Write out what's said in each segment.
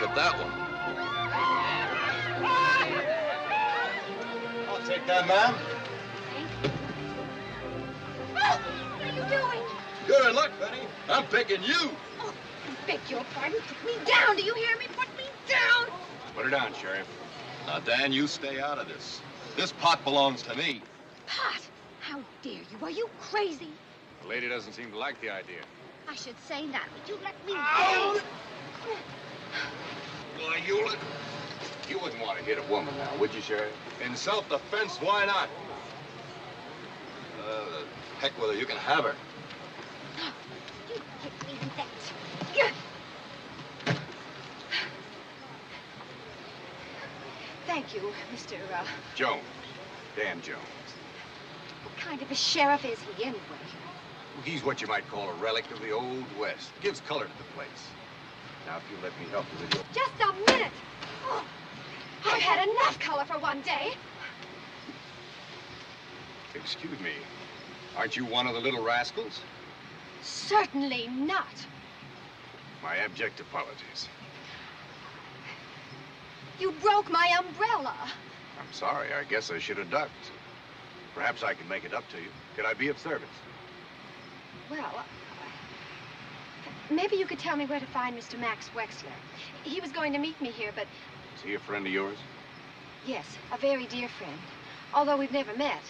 look at that one. I'll take that, ma'am. Oh, what are you doing? You're in luck, Benny. I'm picking you. Oh, I beg your pardon. Put me down. Do you hear me? Put me down. Put her down, Sheriff. Now, Dan, you stay out of this. This pot belongs to me. Pot? How dare you? Are you crazy? The lady doesn't seem to like the idea. I should say not. Would you let me down? Why, you wouldn't want to hit a woman now, would you, Sheriff? In self-defense, why not? Heck with her, you can have her. You give me that. Thank you, Mr. Jones. Dan Jones. What kind of a sheriff is he, anyway? He's what you might call a relic of the Old West. Gives color to the place. Now, if you let me help you with your... Just a minute. Oh, I've had enough color for one day. Excuse me. Aren't you one of the little rascals? Certainly not. My abject apologies. You broke my umbrella. I'm sorry. I guess I should have ducked. Perhaps I can make it up to you. Could I be of service? Well, maybe you could tell me where to find Mr. Max Wexler. He was going to meet me here, but... Is he a friend of yours? Yes, a very dear friend. Although we've never met.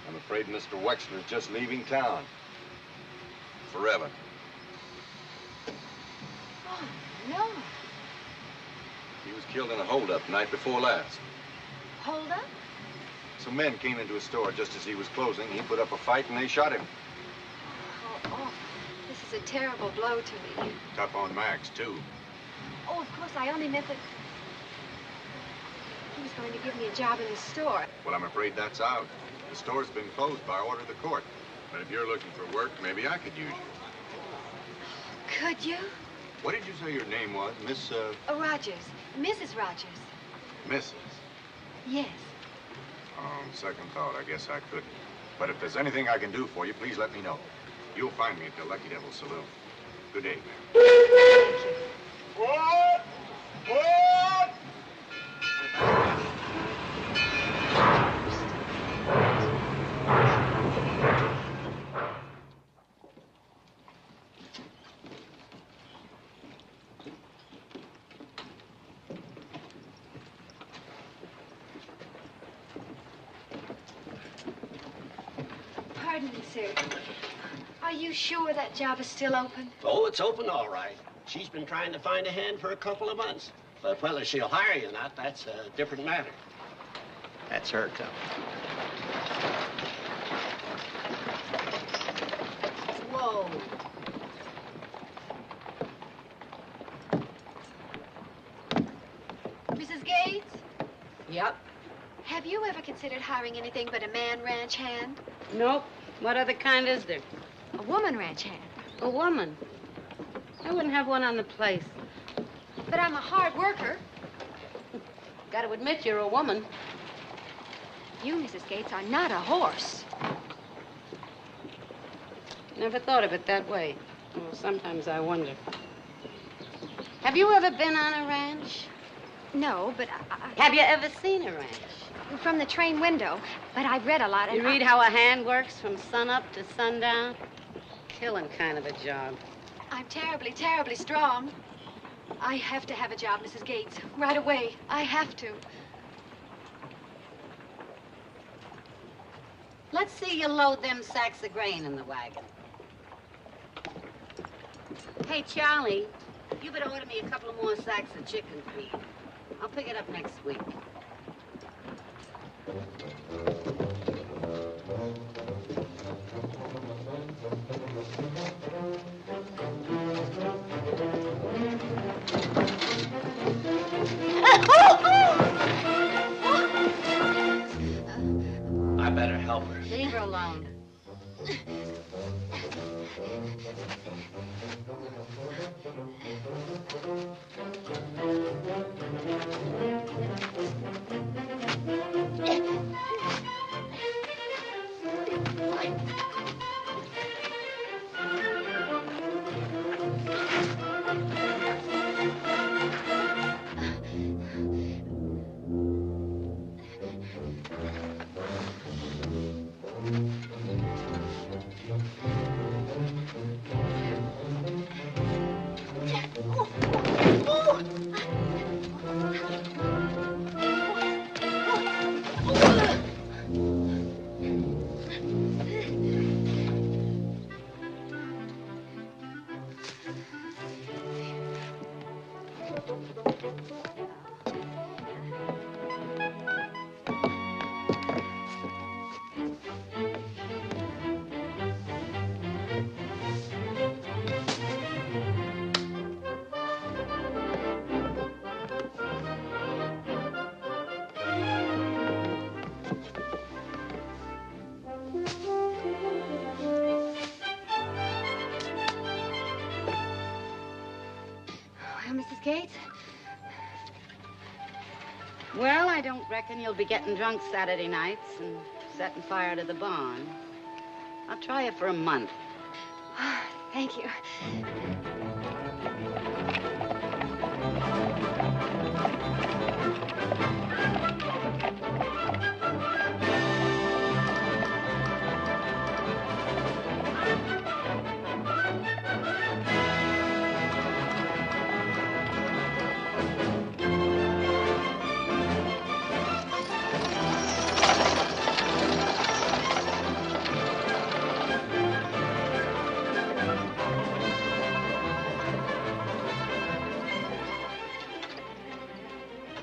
I'm afraid Mr. Wexler's just leaving town. Forever. Oh, no. He was killed in a holdup the night before last. Hold up? Some men came into his store just as he was closing. He put up a fight and they shot him. Oh, this is a terrible blow to me. Tough on Max, too. Oh, of course, I only meant that he was going to give me a job in the store. Well, I'm afraid that's out. The store's been closed by order of the court. But if you're looking for work, maybe I could use you. Could you? What did you say your name was? Miss, Rogers. Mrs. Rogers. Mrs.? Yes. On second thought, I guess I couldn't. But if there's anything I can do for you, please let me know. You'll find me at the Lucky Devil Saloon. Good day, ma'am. Thank you. What? What? Pardon me, sir. Are you sure that job is still open? Oh, it's open all right. She's been trying to find a hand for a couple of months. But whether she'll hire you or not, that's a different matter. That's her company. Whoa. Mrs. Gates? Yep. Have you ever considered hiring anything but a man ranch hand? Nope. What other kind is there? A woman ranch hand. A woman. I wouldn't have one on the place. But I'm a hard worker. Got to admit you're a woman. You, Mrs. Gates, are not a horse. Never thought of it that way. Well, sometimes I wonder. Have you ever been on a ranch? No, but Have you ever seen a ranch? from the train window. But I've read a lot. And You read how a hand works from sunup to sundown? Killing kind of a job. I'm terribly, terribly strong. I have to have a job, Mrs. Gates, right away. I have to. Let's see you load them sacks of grain in the wagon. Hey, Charlie, you better order me a couple of more sacks of chicken feed. I'll pick it up next week. I better help her. Leave her alone. Mrs. Gates? Well, I don't reckon you'll be getting drunk Saturday nights and setting fire to the barn. I'll try you for a month. Thank you.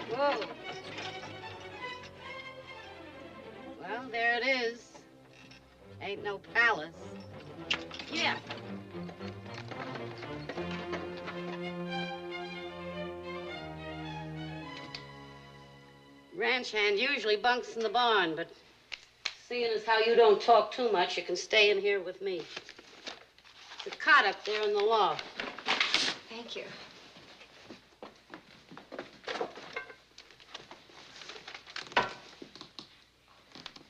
Whoa. Well, there it is. Ain't no palace. Yeah. Ranch hand usually bunks in the barn, but seeing as how you don't talk too much, you can stay in here with me. There's a cot up there in the loft. Thank you.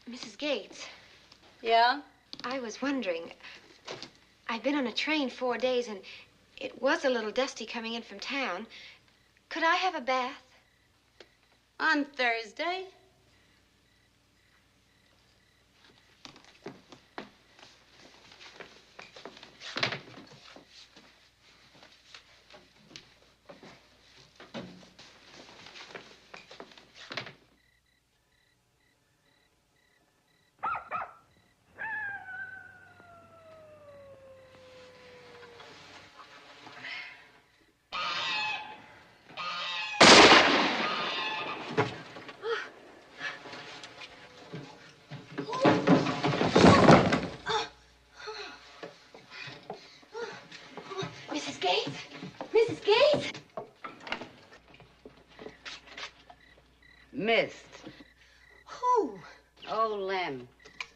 Mrs. Gates. Yeah? I was wondering, I've been on a train 4 days, and it was a little dusty coming in from town. Could I have a bath? On Thursday? Mrs. Gates? Mrs. Gates? Missed. Who? Oh, Lem.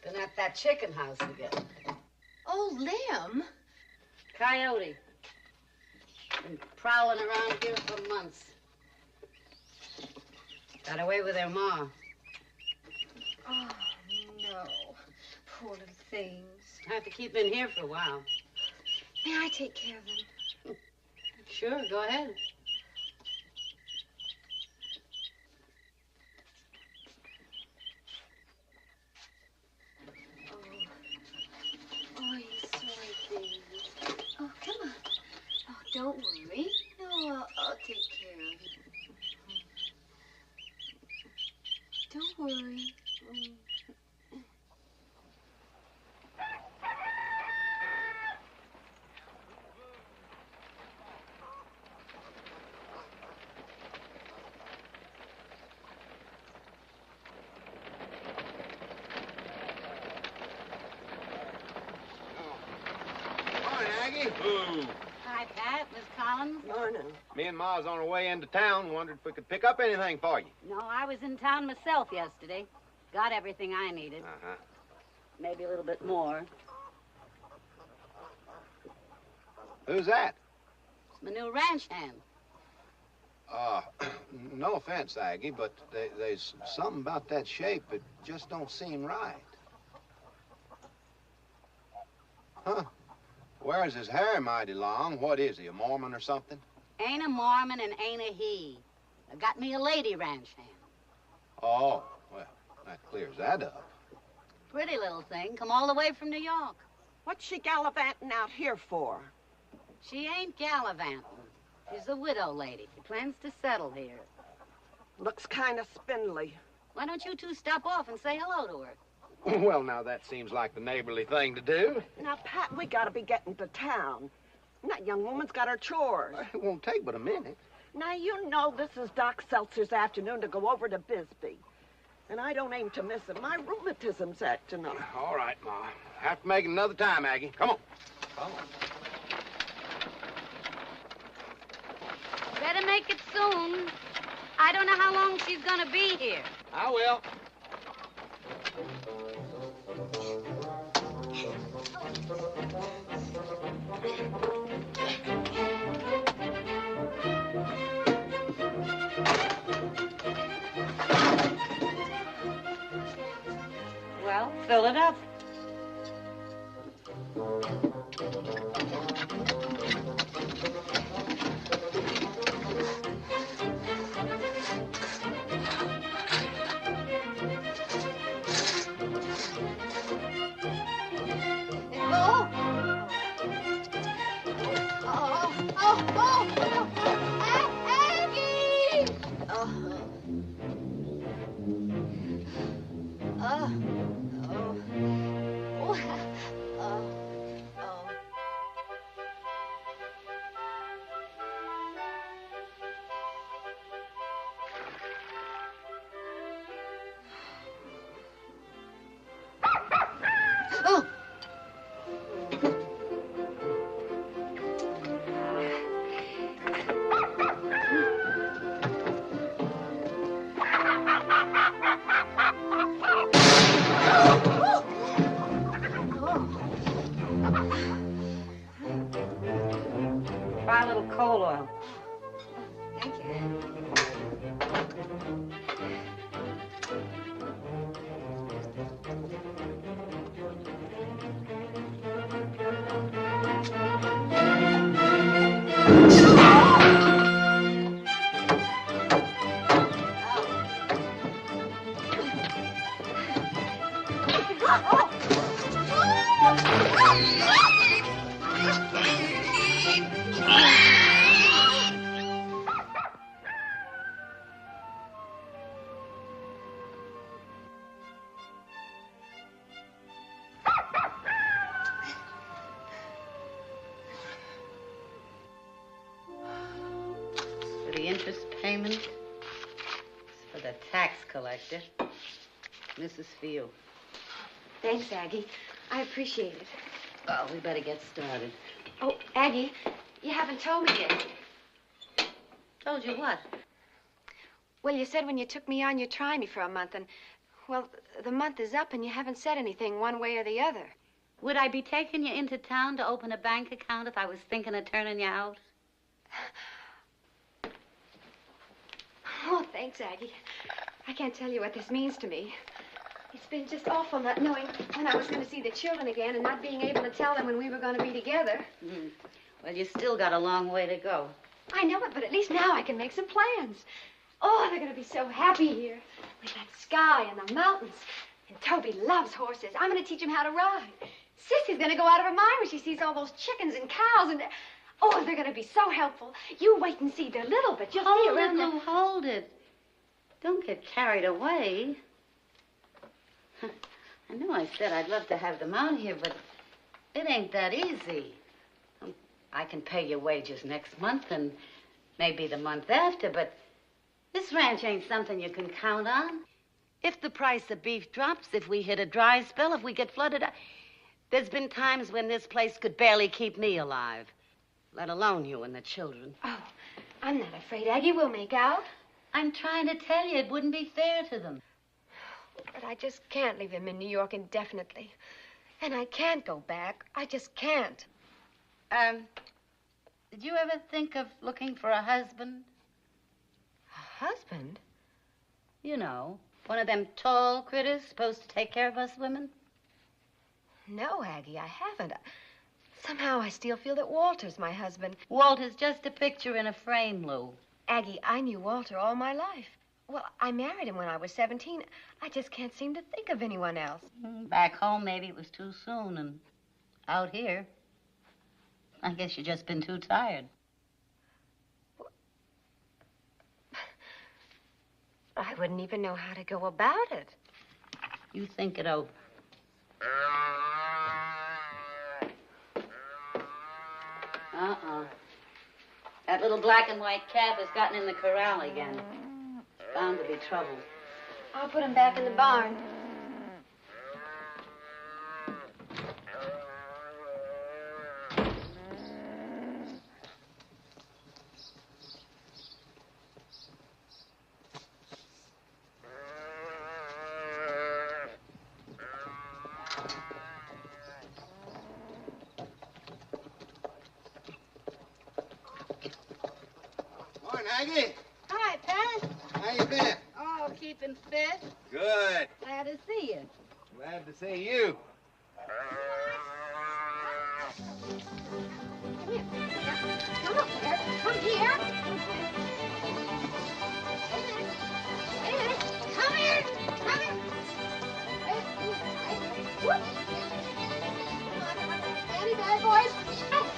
Been at that chicken house again. Oh, Lem. Coyote. Been prowling around here for months. Got away with their ma. Oh, no. Poor little things. I have to keep in here for a while. May I take care of them? Sure, go ahead. Oh, you sorry things. Oh, come on. Oh, don't worry. No, I'll take care of you. Don't worry. Ooh. Hi, Pat. Miss Collins? Morning. Me and Ma's on our way into town. Wondered if we could pick up anything for you. No, I was in town myself yesterday. Got everything I needed. Uh-huh. Maybe a little bit more. Who's that? It's my new ranch hand. No offense, Aggie, but there's something about that shape that just don't seem right. Huh? Wears his hair mighty long. What is he, a Mormon or something? Ain't a Mormon and ain't a he. I got me a lady ranch hand. Oh, well, that clears that up. Pretty little thing. Come all the way from New York. What's she gallivanting out here for? She ain't gallivanting. She's a widow lady. She plans to settle here. Looks kind of spindly. Why don't you two stop off and say hello to her? Well, now, that seems like the neighborly thing to do. Now, Pat, we gotta be getting to town. That young woman's got her chores. It won't take but a minute. Now, you know this is Doc Seltzer's afternoon to go over to Bisbee. And I don't aim to miss it. My rheumatism's acting up. All right, Ma. Have to make it another time, Aggie. Come on. Come on. Better make it soon. I don't know how long she's gonna be here. I will. Well, fill it up. Try a little coal oil. Thank you. For the interest payment, it's for the tax collector. This is for you. Thanks, Aggie. I appreciate it. Well, we better get started. Oh, Aggie, you haven't told me yet. Told you what? Well, you said when you took me on, you'd try me for a month, and, well, the month is up, and you haven't said anything one way or the other. Would I be taking you into town to open a bank account if I was thinking of turning you out? Oh, thanks, Aggie. I can't tell you what this means to me. It's been just awful not knowing when I was going to see the children again and not being able to tell them when we were going to be together. Mm. Well, you still got a long way to go. I know it, but at least now I can make some plans. Oh, they're going to be so happy here with that sky and the mountains. And Toby loves horses. I'm going to teach him how to ride. Sissy's going to go out of her mind when she sees all those chickens and cows and... Oh, they're going to be so helpful. You wait and see. They're little, but you'll see around No, hold it. Don't get carried away. I know I said I'd love to have them out here, but it ain't that easy. I can pay your wages next month and maybe the month after, but this ranch ain't something you can count on. If the price of beef drops, if we hit a dry spell, if we get flooded, there's been times when this place could barely keep me alive, let alone you and the children. Oh, I'm not afraid, Aggie. We'll make out. I'm trying to tell you, it wouldn't be fair to them. But I just can't leave him in New York indefinitely. And I can't go back. I just can't. Did you ever think of looking for a husband? A husband? You know, one of them tall critters supposed to take care of us women? No, Aggie, I haven't. Somehow I still feel that Walter's my husband. Walter's just a picture in a frame, Lou. Aggie, I knew Walter all my life. Well, I married him when I was 17. I just can't seem to think of anyone else. Back home, maybe it was too soon, and out here, I guess you've just been too tired. I wouldn't even know how to go about it. You think it over. Uh-uh. That little black and white calf has gotten in the corral again. It's bound to be trouble. I'll put him back in the barn. Morning, Aggie. Hi, Pat. How you been? Oh, keeping fit. Good. Glad to see you. Glad to see you. Come on, here. Come here. Wait a minute. Come here. Come here. Whoop. Come on. Any bad boys? Come on.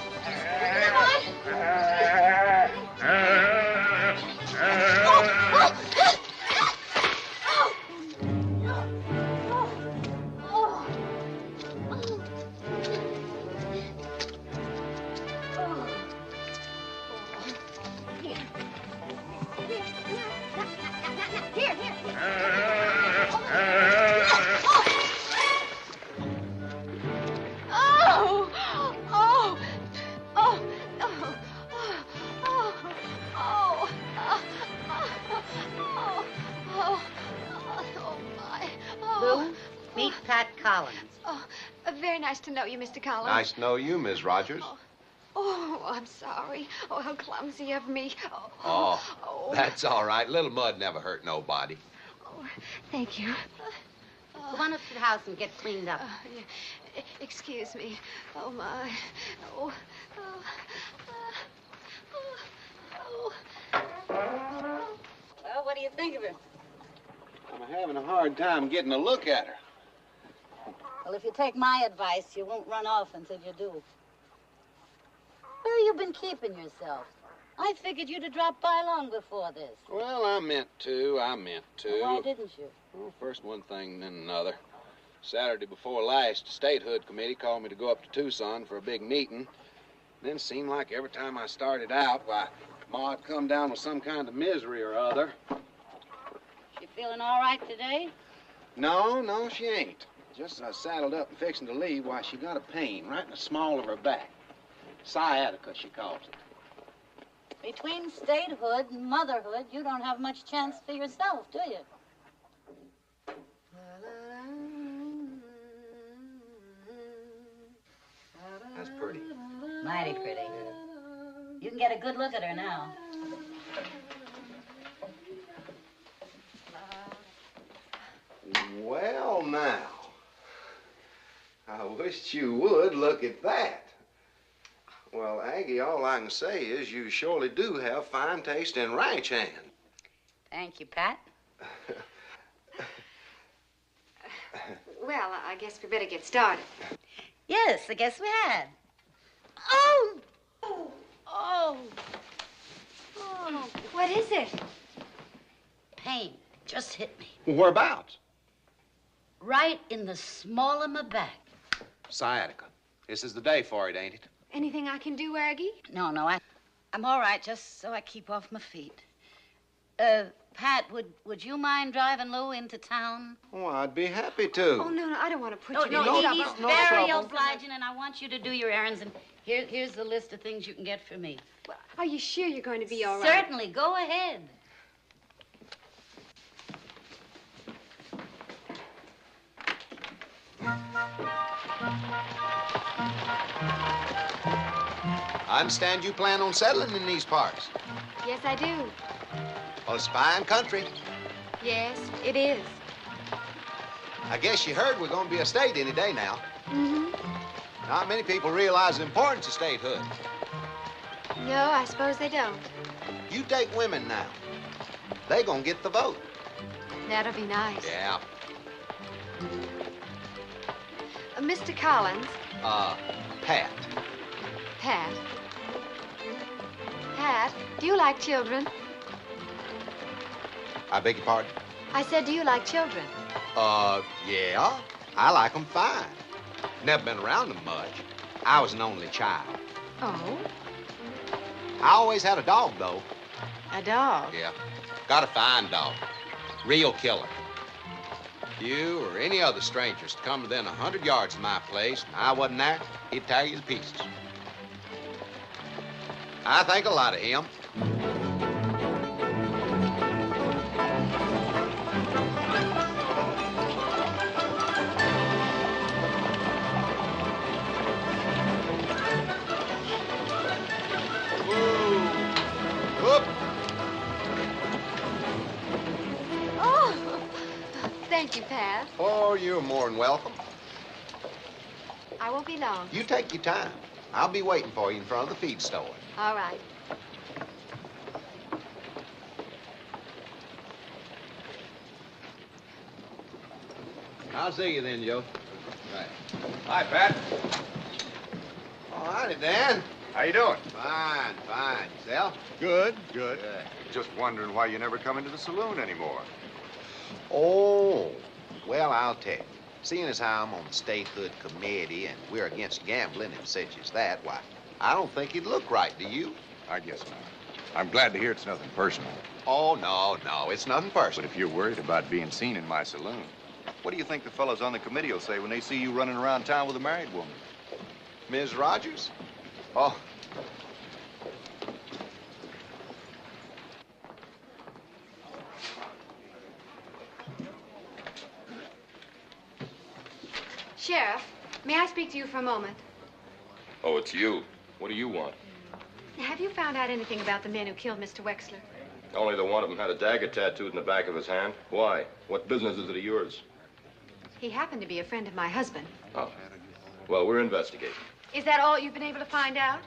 Meet Pat Collins. Oh, very nice to know you, Mr. Collins. Nice to know you, Miss Rogers. Oh, I'm sorry. Oh, how clumsy of me. Oh, that's all right. Little mud never hurt nobody. Oh, thank you. Go on up to the house and get cleaned up. Yeah. Excuse me. Oh, my. Oh. Well, what do you think of her? I'm having a hard time getting a look at her. Well, if you take my advice, you won't run off until you do. Where you been keeping yourself? I figured you'd have dropped by long before this. Well, I meant to. Well, why didn't you? Well, first one thing, then another. Saturday before last, the statehood committee called me to go up to Tucson for a big meeting. Then it seemed like every time I started out, why, Ma'd come down with some kind of misery or other. She feeling all right today? No, she ain't. Just as I saddled up and fixing to leave, why, she got a pain right in the small of her back. Sciatica, she calls it. Between statehood and motherhood, you don't have much chance for yourself, do you? That's pretty. Mighty pretty. You can get a good look at her now. Well, now. I wish you would look at that. Well, Aggie, all I can say is you surely do have fine taste in ranch hand. Thank you, Pat. Well, I guess we better get started. Yes, I guess we had. Oh! Oh! What is it? Pain. Just hit me. Whereabouts? Right in the small of my back. Sciatica. This is the day for it, ain't it? Anything I can do, Aggie? No, I'm all right, just so I keep off my feet. Pat, would you mind driving Lou into town? Oh, I'd be happy to. Oh, no, I don't want to put No, you in no, trouble. he's no very trouble. obliging, and I want you to do your errands, and here's the list of things you can get for me. Well, are you sure you're going to be all right? Certainly, go ahead. I understand you plan on settling in these parts. Yes, I do. Well, it's fine country. Yes, it is. I guess you heard we're going to be a state any day now. Mm-hmm. Not many people realize the importance of statehood. No, I suppose they don't. You take women now. They gonna get the vote. That'll be nice. Yeah. Mr. Collins. Pat. Pat. Pat, do you like children? I beg your pardon? I said, do you like children? Yeah. I like them fine. Never been around them much. I was an only child. Oh? I always had a dog, though. A dog? Yeah. Got a fine dog. Real killer. You or any other strangers to come within 100 yards of my place, and I wasn't there, he'd tear you to pieces. I think a lot of him. Thank you, Pat. Oh, you're more than welcome. I won't be long. You take your time. I'll be waiting for you in front of the feed store. All right. I'll see you then, Joe. Right. Hi, Pat. All righty, Dan. How you doing? Fine, fine. Yourself? Good, good. Good. Just wondering why you never come into the saloon anymore. Oh, well, I'll tell you. Seeing as how I'm on the statehood committee and we're against gambling and such as that, why, I don't think it'd look right, do you? I guess not. I'm glad to hear it's nothing personal. Oh, no, it's nothing But personal. if you're worried about being seen in my saloon, what do you think the fellows on the committee will say when they see you running around town with a married woman? Ms. Rogers? Oh. Sheriff, may I speak to you for a moment? Oh, it's you. What do you want? Have you found out anything about the men who killed Mr. Wexler? Only the one of them had a dagger tattooed in the back of his hand. Why? What business is it of yours? He happened to be a friend of my husband. Oh. Well, we're investigating. Is that all you've been able to find out?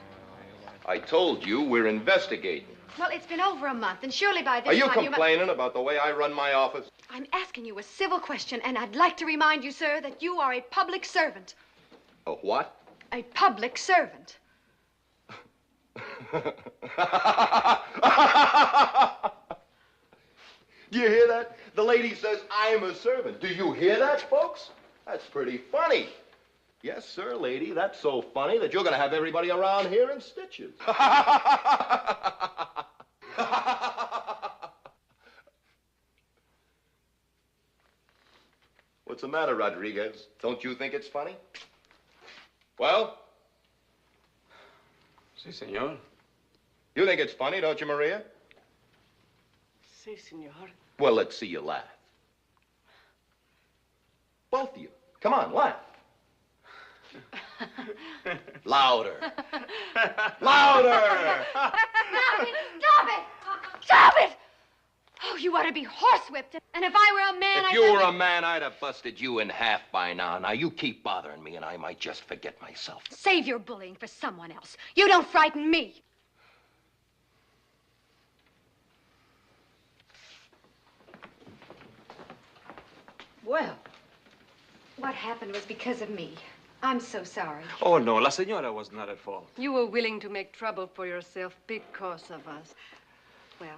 I told you we're investigating. Well, it's been over a month, and surely by this Are you time complaining about the way I run my office? I'm asking you a civil question, and I'd like to remind you, sir, that you are a public servant. A what? A public servant. Do you hear that? The lady says I'm a servant. Do you hear that, folks? That's pretty funny. Yes, sir, lady. That's so funny that you're going to have everybody around here in stitches. What's the matter, Rodriguez? Don't you think it's funny? Well? Sí, señor. You think it's funny, don't you, Maria? Si, senor. Well, let's see you laugh. Both of you. Come on, laugh. Louder. Louder! Stop it! Stop it! Stop it! Oh, you ought to be horsewhipped. And if I were a man, If you were a man, I'd have busted you in half by now. Now, you keep bothering me, and I might just forget myself. Save your bullying for someone else. You don't frighten me. Well, What happened was because of me. I'm so sorry. Oh, no, la señora was not at fault. You were willing to make trouble for yourself because of us. Well,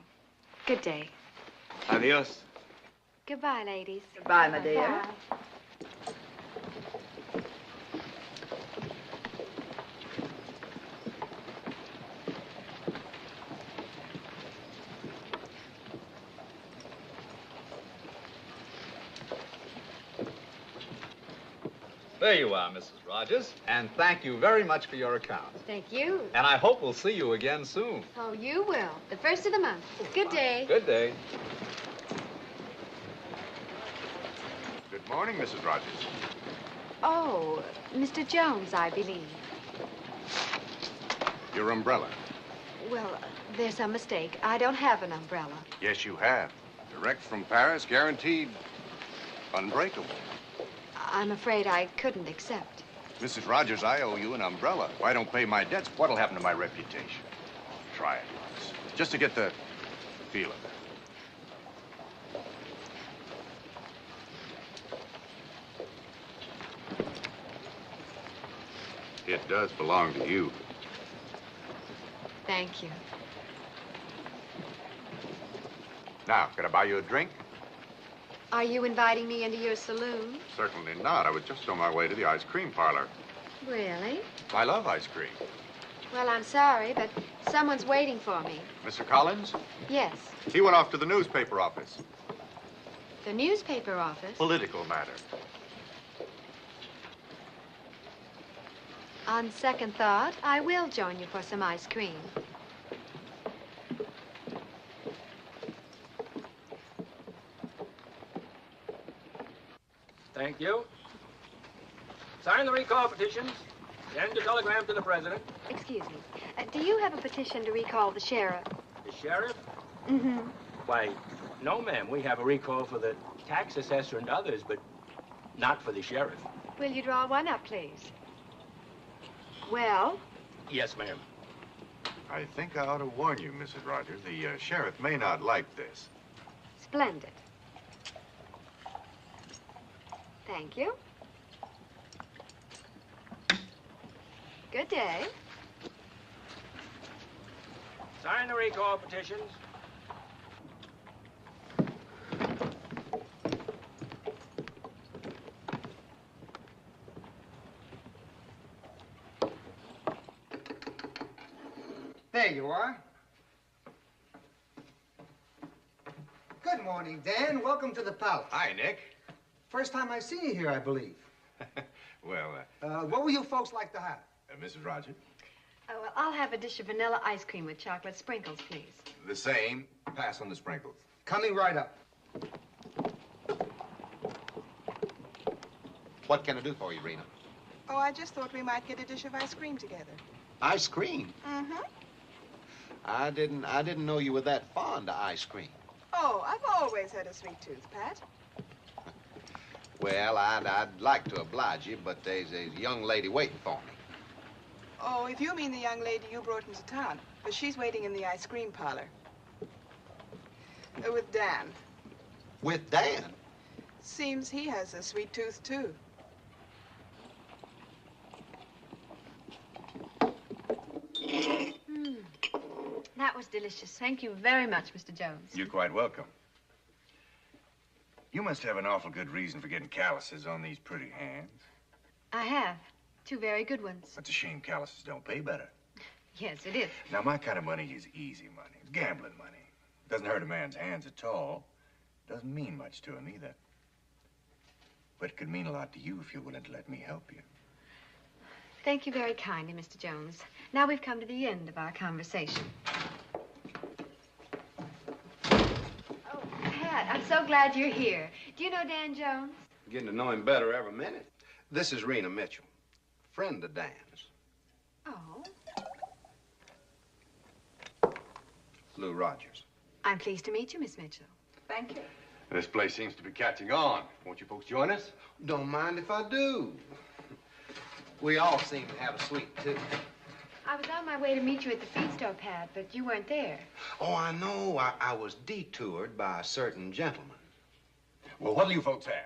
good day. Adios. Goodbye, ladies. goodbye, my dear. Bye. There you are, Mrs. Rogers, and thank you very much for your account. Thank you. And I hope we'll see you again soon. Oh, you will. The first of the month. Good day. Good day. Good morning, Mrs. Rogers. Oh, Mr. Jones, I believe. Your umbrella. Well, there's some mistake. I don't have an umbrella. Yes, you have. Direct from Paris, guaranteed unbreakable. I'm afraid I couldn't accept. Mrs. Rogers, I owe you an umbrella. If I don't pay my debts, what'll happen to my reputation? Try it once, just to get the feel of it. It does belong to you. Thank you. Now, could I buy you a drink? Are you inviting me into your saloon? Certainly not. I was just on my way to the ice cream parlor. Really? I love ice cream. Well, I'm sorry, but someone's waiting for me. Mr. Collins? Yes. He went off to the newspaper office. The newspaper office? Political matter. On second thought, I will join you for some ice cream. Thank you. Sign the recall petitions. Send a telegram to the president. Excuse me. Do you have a petition to recall the sheriff? The sheriff? Mm-hmm. Why, no, ma'am. We have a recall for the tax assessor and others, but not for the sheriff. Will you draw one up, please? Well? Yes, ma'am. I think I ought to warn you, Mrs. Rogers. The sheriff may not like this. Splendid. Thank you. Good day. Sign the recall petitions. There you are. Good morning, Dan. Welcome to the palace. Hi, Nick. First time I see you here, I believe. Well, what will you folks like to have? Mrs. Rogers? Well, I'll have a dish of vanilla ice cream with chocolate sprinkles, please. The same. Pass on the sprinkles. Coming right up. What can I do for you, Rena? Oh, I just thought we might get a dish of ice cream together. Ice cream? Mm-hmm. I didn't know you were that fond of ice cream. Oh, I've always had a sweet tooth, Pat. Well, I'd like to oblige you, but there's a young lady waiting for me. Oh, if you mean the young lady you brought into town, but she's waiting in the ice cream parlor. With Dan. With Dan? Seems he has a sweet tooth, too. That was delicious. Thank you very much, Mr. Jones. You're quite welcome. You must have an awful good reason for getting calluses on these pretty hands. I have. 2 very good ones. It's a shame calluses don't pay better. Yes, it is. Now, my kind of money is easy money. It's gambling money. Doesn't hurt a man's hands at all. Doesn't mean much to him either. But it could mean a lot to you if you're willing to let me help you. Thank you very kindly, Mr. Jones. Now we've come to the end of our conversation. Oh, Pat, I'm so glad you're here. Do you know Dan Jones? Getting to know him better every minute. This is Rena Mitchell, friend of Dan's. Oh. Lou Rogers. I'm pleased to meet you, Miss Mitchell. Thank you. This place seems to be catching on. Won't you folks join us? Don't mind if I do. We all seem to have a sweet tooth. I was on my way to meet you at the feed store, Pat, but you weren't there. Oh, I know. I was detoured by a certain gentleman. Well, what'll you folks have?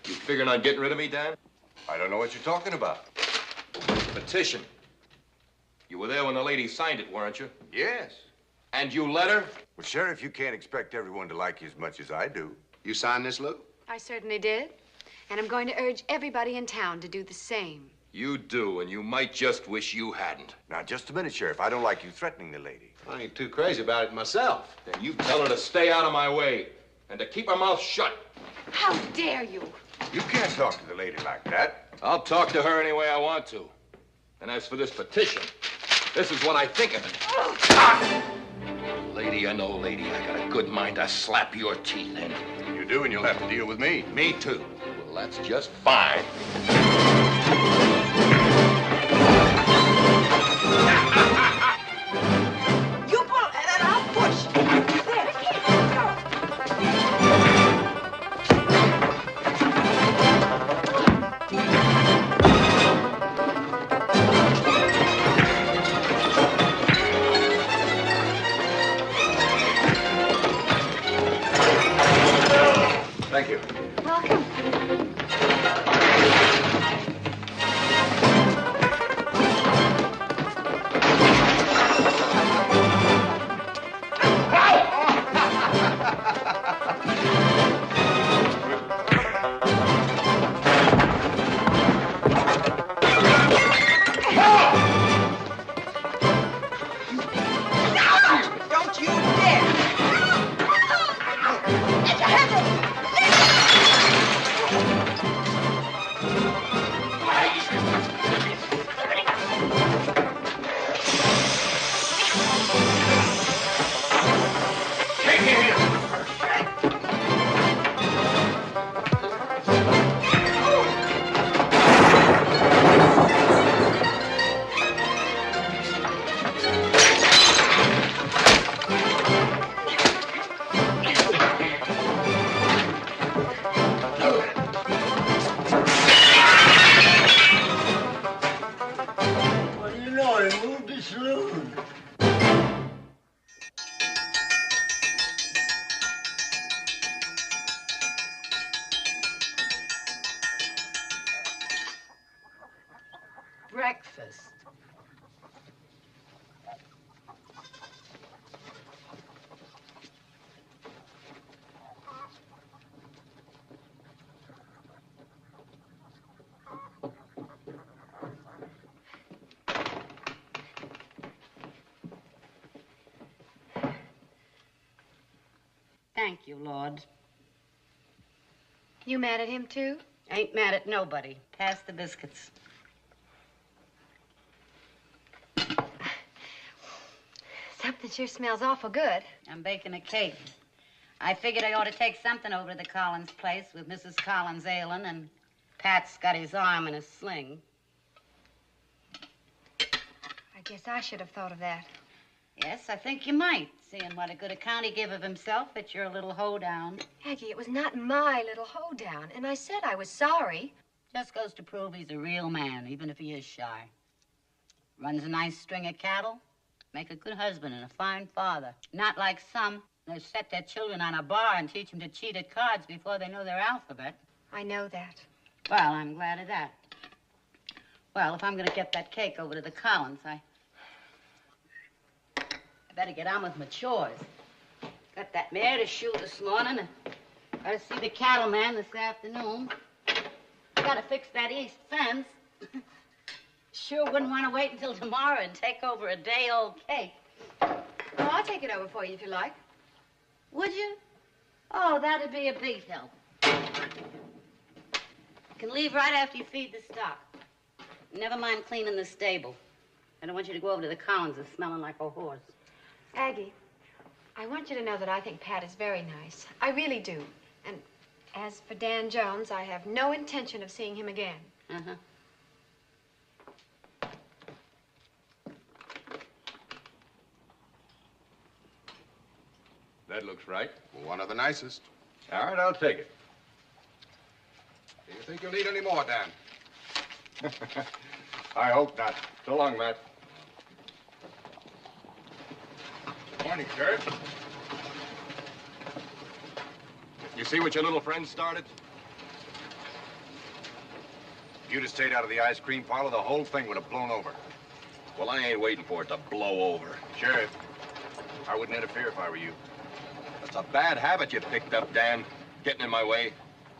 You figuring on getting rid of me, Dan? I don't know what you're talking about. Petition. You were there when the lady signed it, weren't you? Yes. And you let her? Well, Sheriff, you can't expect everyone to like you as much as I do. You signed this, Lou? I certainly did. And I'm going to urge everybody in town to do the same. You do, and you might just wish you hadn't. Now, just a minute, Sheriff. I don't like you threatening the lady. I ain't too crazy about it myself. Then you tell her to stay out of my way and to keep her mouth shut. How dare you? You can't talk to the lady like that. I'll talk to her any way I want to. And as for this petition, this is what I think of it. Ah! Lady or no lady, I got a good mind to slap your teeth in. You do, and you'll have to deal with me. Me too. Well, that's just fine. You pull and I'll push. There, Thank you. Welcome. breakfast. Thank you, Lord. You mad at him, too? Ain't mad at nobody. Pass the biscuits. Something sure smells awful good. I'm baking a cake. I figured I ought to take something over to the Collins place with Mrs. Collins ailing and Pat's got his arm in a sling. I guess I should have thought of that. Yes, I think you might, seeing what a good account he gave of himself at your little hoedown. Aggie, it was not my little hoedown, and I said I was sorry. Just goes to prove he's a real man, even if he is shy. Runs a nice string of cattle, make a good husband and a fine father. Not like some. They set their children on a bar and teach them to cheat at cards before they know their alphabet. I know that. Well, I'm glad of that. Well, if I'm going to get that cake over to the Collins, I better get on with my chores. Got that mare to shoot this morning and got to see the cattleman this afternoon. Got to fix that east fence. Sure wouldn't want to wait until tomorrow and take over a day-old cake. Oh, I'll take it over for you if you like. Would you? Oh, that'd be a big help. You can leave right after you feed the stock. Never mind cleaning the stable. I don't want you to go over to the Collins smelling like a horse. Aggie, I want you to know that I think Pat is very nice. I really do. And as for Dan Jones, I have no intention of seeing him again. Uh-huh. That looks right. One of the nicest. All right, I'll take it. Do you think you'll need any more, Dan? I hope not. So long, Matt. Morning, Sheriff. You see what your little friend started? If you'd have stayed out of the ice cream parlor, the whole thing would have blown over. Well, I ain't waiting for it to blow over. Sheriff, I wouldn't interfere if I were you. That's a bad habit you picked up, Dan. Getting in my way.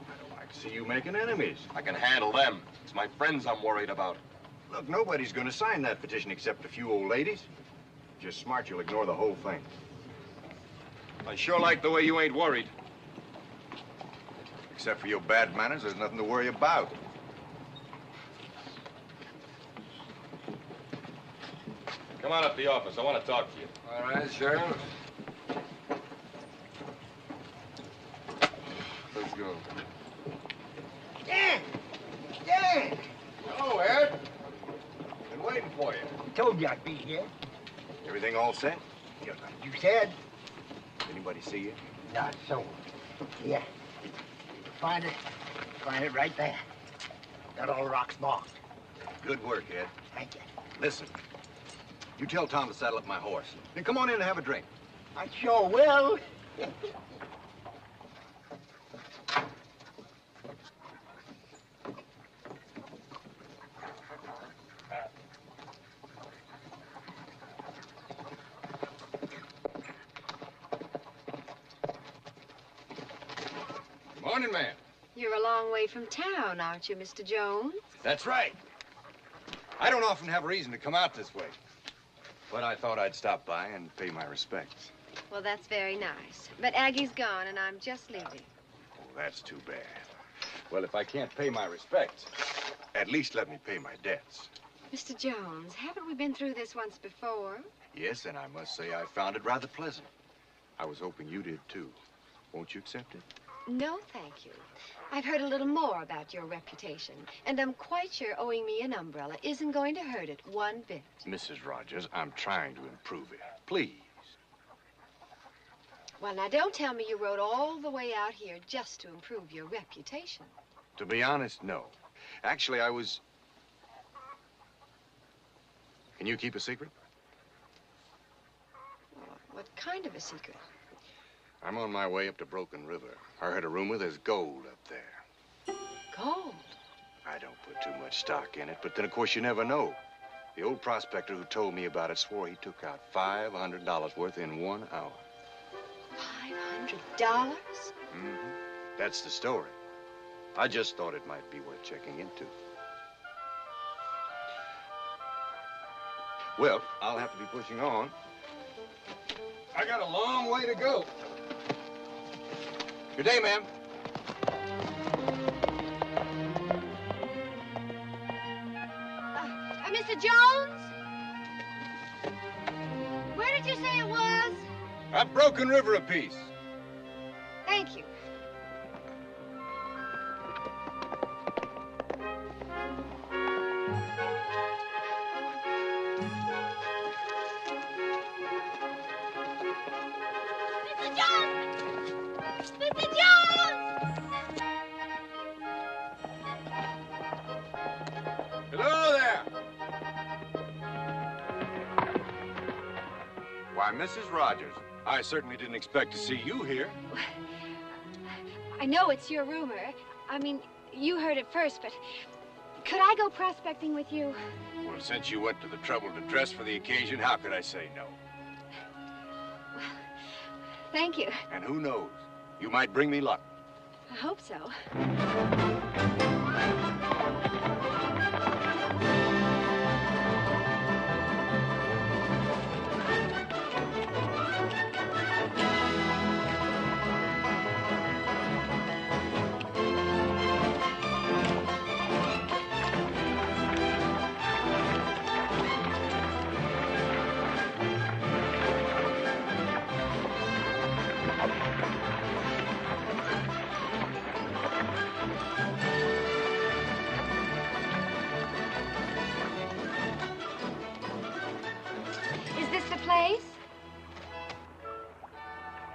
I don't like to see you making enemies. I can handle them. It's my friends I'm worried about. Look, nobody's going to sign that petition except a few old ladies. Just smart, you'll ignore the whole thing. I sure like the way you ain't worried. Except for your bad manners, there's nothing to worry about. Come on up to the office. I want to talk to you. All right, Sheriff. Let's go. Dan! Dan! Hello, Ed. Been waiting for you. I told you I'd be here. Everything all set? Just like you said. Anybody see you? Not so. Yeah. Find it. Find it right there. Got all the rocks marked. Good work, Ed. Thank you. Listen, you tell Tom to saddle up my horse. Then come on in and have a drink. I sure will. Morning, man. You're a long way from town, aren't you, Mr. Jones? That's right. I don't often have a reason to come out this way. But I thought I'd stop by and pay my respects. Well, that's very nice. But Aggie's gone, and I'm just leaving. Oh, that's too bad. Well, if I can't pay my respects, at least let me pay my debts. Mr. Jones, haven't we been through this once before? Yes, and I must say I found it rather pleasant. I was hoping you did, too. Won't you accept it? No, thank you. I've heard a little more about your reputation, and I'm quite sure owing me an umbrella isn't going to hurt it one bit. Mrs. Rogers, I'm trying to improve it. Please. Well, now, don't tell me you rode all the way out here just to improve your reputation. To be honest, no. Actually, I was... Can you keep a secret? Well, what kind of a secret? I'm on my way up to Broken River. I heard a rumor there's gold up there. Gold? I don't put too much stock in it, but then, of course, you never know. The old prospector who told me about it swore he took out $500 worth in 1 hour. $500? That's the story. I just thought it might be worth checking into. Well, I'll have to be pushing on. I got a long way to go. Good day, ma'am. Mr. Jones? Where did you say it was? Up Broken River a piece. Thank you. Mr. Jones! Mr. Jones! Hello there. Why, Mrs. Rogers, I certainly didn't expect to see you here. I know it's your rumor. I mean, you heard it first, but could I go prospecting with you? Well, since you went to the trouble to dress for the occasion, how could I say no? Thank you. And who knows? You might bring me luck. I hope so.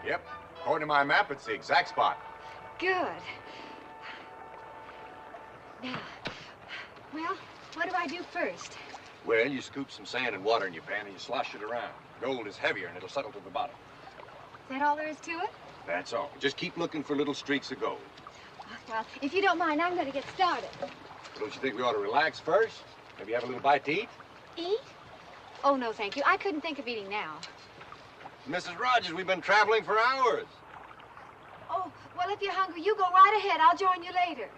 Yep. According to my map, it's the exact spot. Good. Now, well, what do I do first? Well, you scoop some sand and water in your pan and you slosh it around. Gold is heavier and it'll settle to the bottom. Is that all there is to it? That's all. Just keep looking for little streaks of gold. Well, if you don't mind, I'm going to get started. Don't you think we ought to relax first? Maybe have a little bite to eat? Eat? Oh, no, thank you. I couldn't think of eating now. Mrs. Rogers, we've been traveling for hours. Oh, well, if you're hungry, you go right ahead. I'll join you later.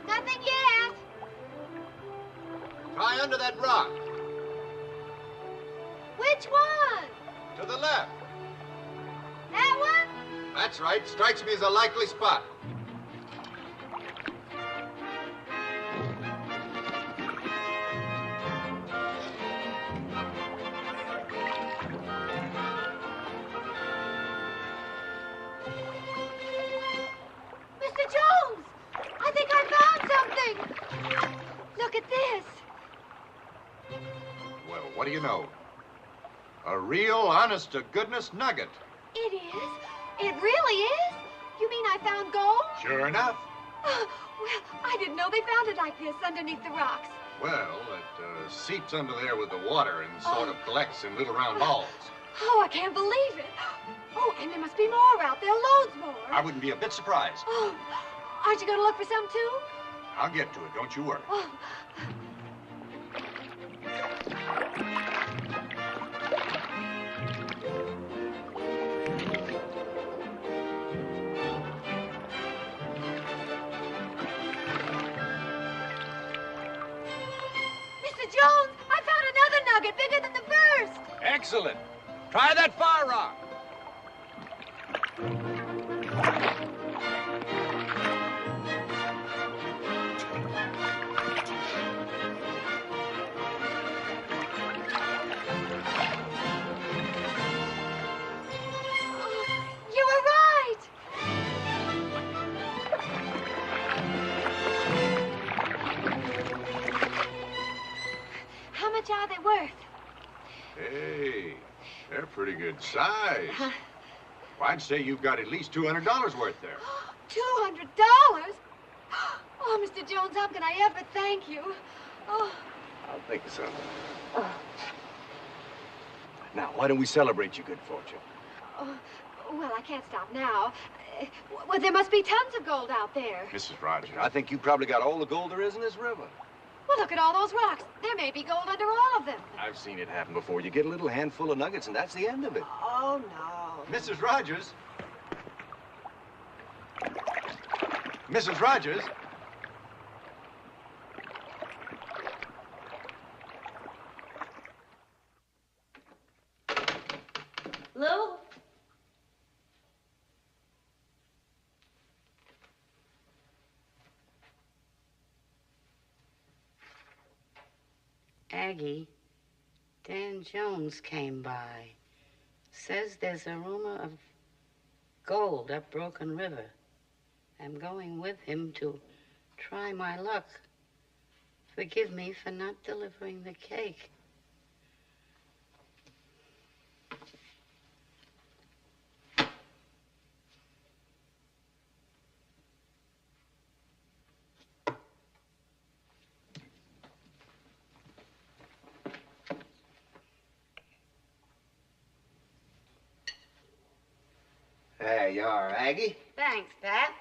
Nothing yet. Try under that rock. Which one? To the left. That one? That's right. Strikes me as a likely spot. Mr. Jones! I think I found something! Look at this. Well, what do you know? A real, honest-to-goodness nugget. It is? It really is? You mean I found gold? Sure enough. Oh, well, I didn't know they found it like this underneath the rocks. Well, it seeps under there with the water and sort of collects in little round balls. Oh, I can't believe it. Oh, and there must be more out there, loads more. I wouldn't be a bit surprised. Oh, aren't you going to look for some, too? I'll get to it, don't you worry. Oh. Mr. Jones, I found another nugget bigger than the first. Excellent. Try that far rock. You were right. much are they worth? Hey, they're pretty good size. Well, I'd say you've got at least $200 worth there. $200? Oh, Mr. Jones, how can I ever thank you? Oh. I'll think of something. Now, why don't we celebrate your good fortune? Oh, well, I can't stop now. Well, there must be tons of gold out there. Mrs. Rogers, I think you probably got all the gold there is in this river. Well, look at all those rocks. There may be gold under all of them. I've seen it happen before. You get a little handful of nuggets, and that's the end of it. Oh, no. Mrs. Rogers? Mrs. Rogers? Lou? Aggie, Dan Jones came by. Says there's a rumor of gold up Broken River. I'm going with him to try my luck. Forgive me for not delivering the cake. There you are, Aggie. Thanks, Pat.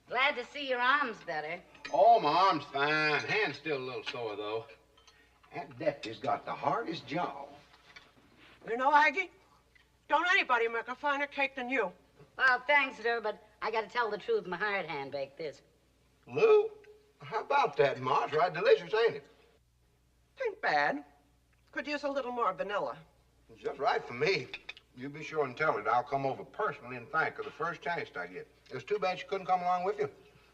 Glad to see your arm's better. Oh, my arm's fine. Hand's still a little sore, though. That deputy's got the hardest job. You know, Aggie, don't anybody make a finer cake than you. Well, thanks, sir, but I gotta tell the truth. My hired hand baked this. Lou, how about that, Ma? It's right delicious, ain't it? Ain't bad. Could use a little more vanilla. It's just right for me. You be sure and tell her that I'll come over personally and thank her the first chance I get. It was too bad she couldn't come along with you.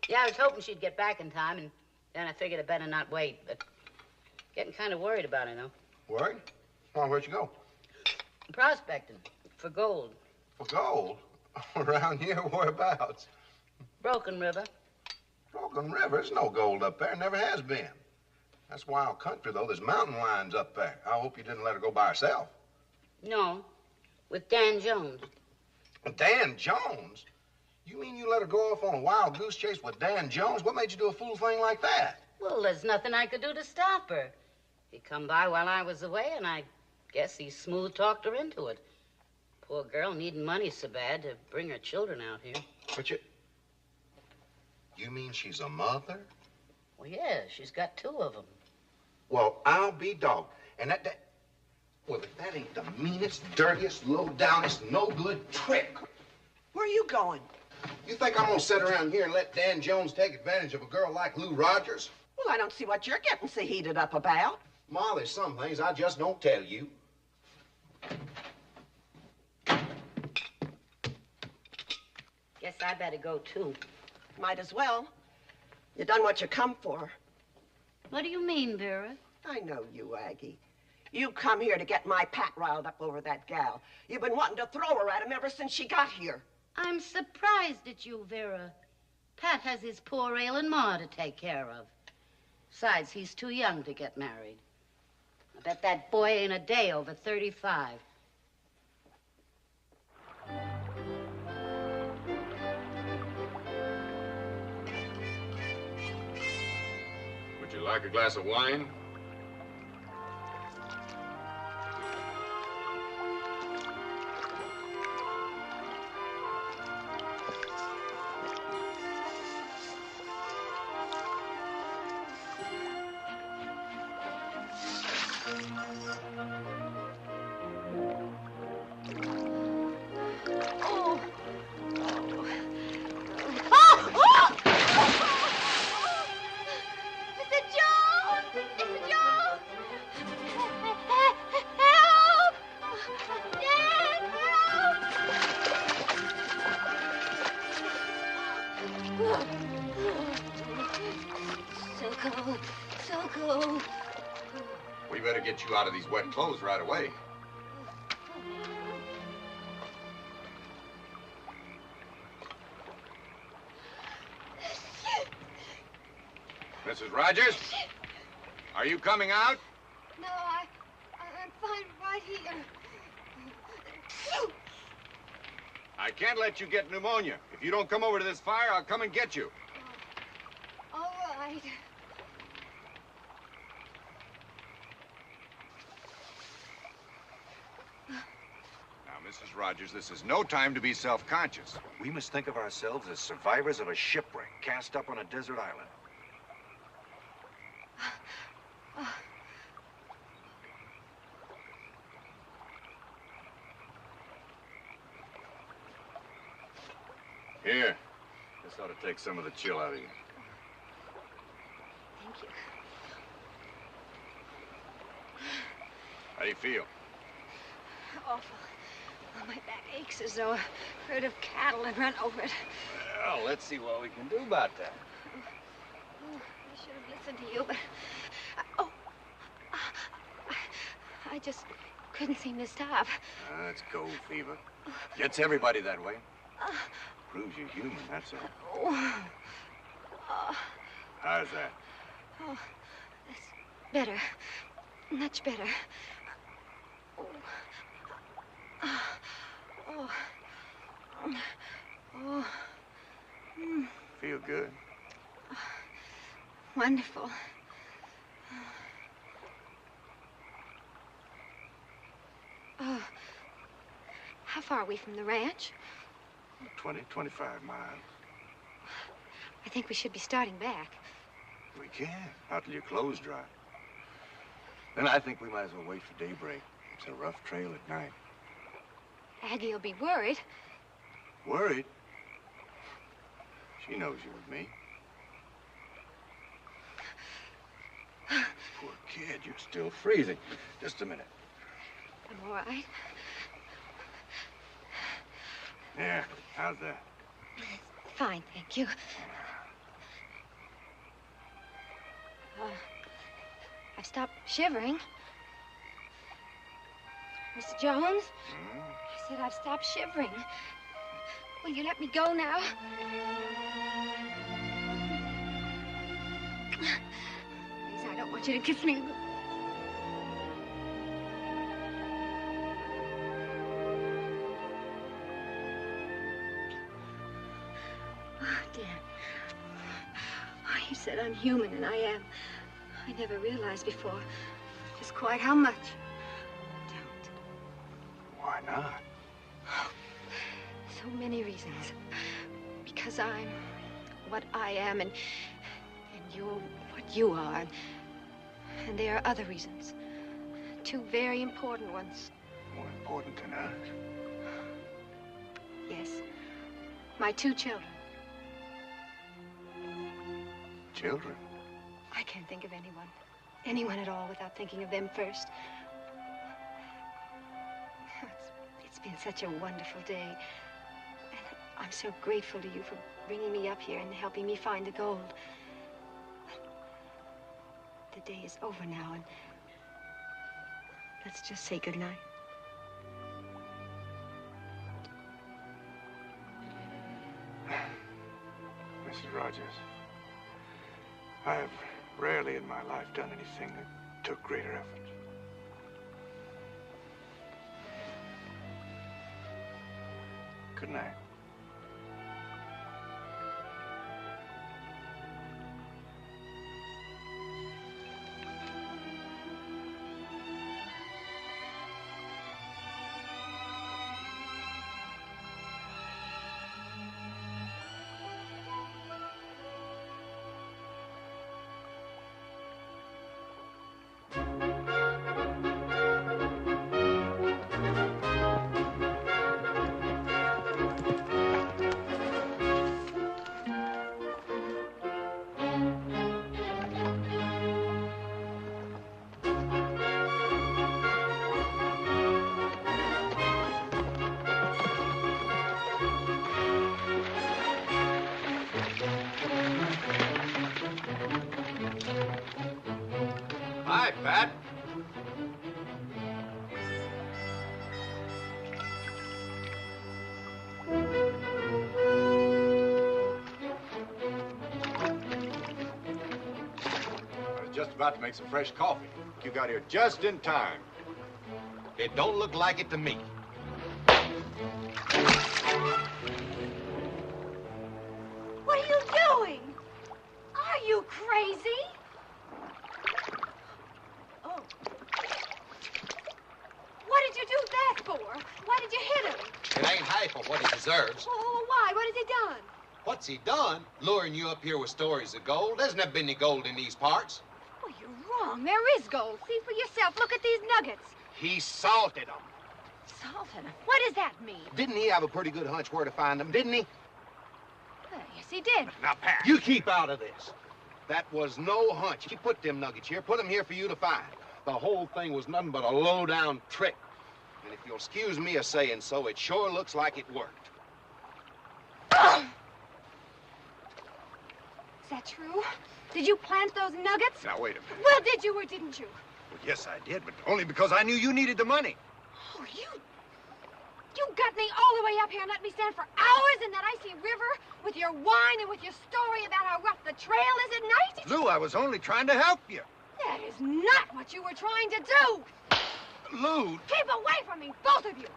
Yeah, I was hoping she'd get back in time, and then I figured I'd better not wait, but getting kind of worried about her, though. Worried? Oh, where'd you go? Prospecting for gold. For gold? Around here, whereabouts? Broken River. Broken River? There's no gold up there. Never has been. That's wild country, though. There's mountain lions up there. I hope you didn't let her go by herself. No, with Dan Jones. Dan Jones? You mean you let her go off on a wild goose chase with Dan Jones? What made you do a fool thing like that? Well, there's nothing I could do to stop her. He come by while I was away, and I guess he smooth-talked her into it. Poor girl needing money so bad to bring her children out here. But you mean she's a mother? Well, yeah, she's got 2 of them. Well, I'll be dogged. And well, if that ain't the meanest, dirtiest, low-downest, no-good trick. Where are you going? You think I'm gonna sit around here and let Dan Jones take advantage of a girl like Lou Rogers? Well, I don't see what you're getting so heated up about. Ma, there's some things I just don't tell you. Guess I better go, too. Might as well. You done what you come for. What do you mean, Vera? I know you, Aggie. You come here to get my Pat riled up over that gal. You've been wanting to throw her at him ever since she got here. I'm surprised at you, Vera. Pat has his poor ailing ma to take care of. Besides, he's too young to get married. I bet that boy ain't a day over 35. Would you like a glass of wine? We better get you out of these wet clothes right away. Mrs. Rogers, are you coming out? No, I'm fine right here. I can't let you get pneumonia. If you don't come over to this fire, I'll come and get you. All right. Now, Mrs. Rogers, this is no time to be self-conscious. We must think of ourselves as survivors of a shipwreck cast up on a desert island. Here. This ought to take some of the chill out of you. Thank you. How do you feel? Awful. Oh, my back aches as though a herd of cattle had run over it. Well, let's see what we can do about that. Oh, I should have listened to you, but... I just couldn't seem to stop. That's gold fever. Gets everybody that way. Proves you're human, that's all. How's that? Oh, that's better. Much better. Feel good? Wonderful. Oh, how far are we from the ranch? 20, 25 miles. I think we should be starting back. We can, out till your clothes dry. Then I think we might as well wait for daybreak. It's a rough trail at night. Aggie will be worried. Worried? She knows you're with me. Poor kid, you're still freezing. Just a minute. I'm all right. There, how's that? Fine, thank you. I've stopped shivering. Mr. Jones? I said I've stopped shivering. Will you let me go now? Please, I don't want you to kiss me. Oh, dear. Oh, you said I'm human, and I am. I never realized before just quite how much. Why not? So many reasons. Because I'm what I am, and you're what you are. And there are other reasons. Two very important ones. More important than us? Yes. My two children. Children? I can't think of anyone at all without thinking of them first. It's been such a wonderful day. And I'm so grateful to you for bringing me up here and helping me find the gold. The day is over now, and let's just say goodnight. Mrs. Rogers, I have rarely in my life done anything that took greater effort. Good night. Hi, Pat. I was just about about to make some fresh coffee. You got here just in time. It don't look like it to me. What are you doing? Are you crazy? Oh. What did you do that for? Why did you hit him? It ain't half of what he deserves. Oh, why? What has he done? What's he done? Luring you up here with stories of gold? There's never been any gold in these parts. Well, you're wrong. There is gold. See for yourself. Look at these nuggets. He salted them. Salted. What does that mean? Didn't he have a pretty good hunch where to find them, didn't he? Yes, he did. Now, Pat. You keep out of this. That was no hunch. He put them nuggets here, put them here for you to find. The whole thing was nothing but a low-down trick. And if you'll excuse me a saying so, it sure looks like it worked. Is that true? Did you plant those nuggets? Now, wait a minute. Well, did you or didn't you? Well, yes, I did, but only because I knew you needed the money. Oh, you got me all the way up here and let me stand for hours in that icy river with your wine and with your story about how rough the trail is at night? Lou, I was only trying to help you. That is not what you were trying to do. Lou. Keep away from me, both of you.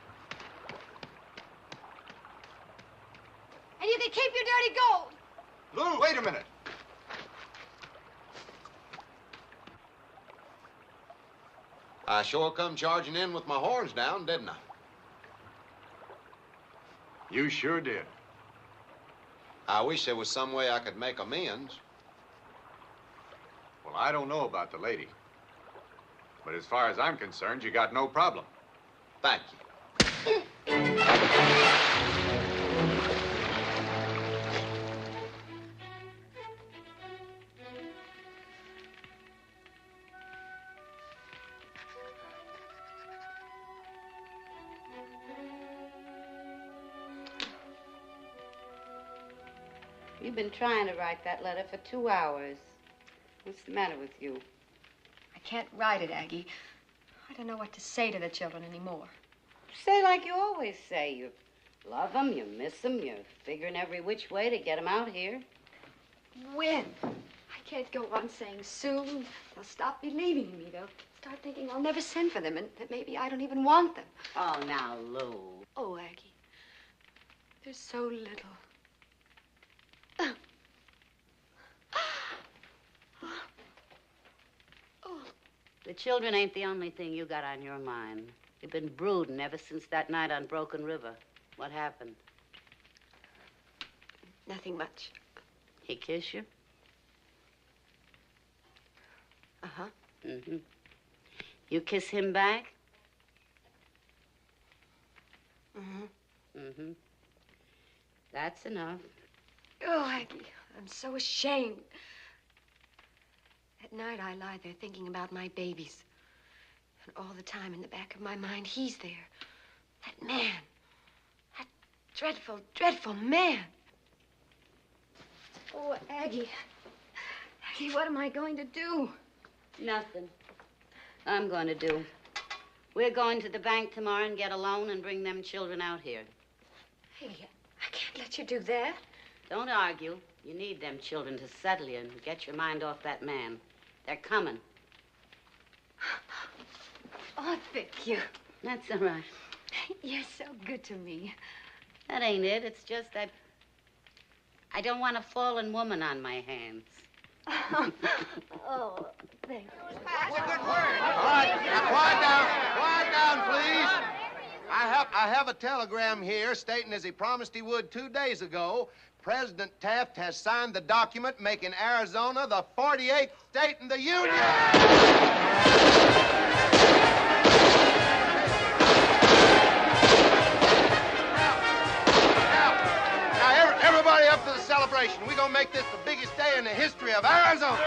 And you can keep your dirty gold. Lou, wait a minute. I sure come charging in with my horns down, didn't I? You sure did. I wish there was some way I could make amends. Well, I don't know about the lady. But as far as I'm concerned, you got no problem. Thank you. You've been trying to write that letter for 2 hours. What's the matter with you? I can't write it, Aggie. I don't know what to say to the children anymore. Say like you always say. You love them, you miss them, you're figuring every which way to get them out here. When? I can't go on saying soon. They'll stop believing me. They'll start thinking I'll never send for them and that maybe I don't even want them. Oh, now, Lou. Oh, Aggie. There's so little. The children ain't the only thing you got on your mind. You've been brooding ever since that night on Broken River. What happened? Nothing much. He kiss you? Uh-huh. Mm-hmm. You kiss him back? Mm-hmm. Mm-hmm. That's enough. Oh, Aggie, I'm so ashamed. At night, I lie there thinking about my babies. And all the time in the back of my mind, he's there. That man. That dreadful, dreadful man. Oh, Aggie. Aggie, what am I going to do? Nothing. I'm going to do. We're going to the bank tomorrow and get a loan and bring them children out here. Aggie, I can't let you do that. Don't argue. You need them children to settle you and get your mind off that man. They're coming. Oh, thank you. That's all right. You're so good to me. That ain't it. It's just that I don't want a fallen woman on my hands. Oh, thank you. That's a good word. All right, now quiet down, please. I have a telegram here stating, as he promised he would 2 days ago, President Taft has signed the document making Arizona the 48th state in the Union. Now, everybody up to the celebration. We're going to make this the biggest day in the history of Arizona.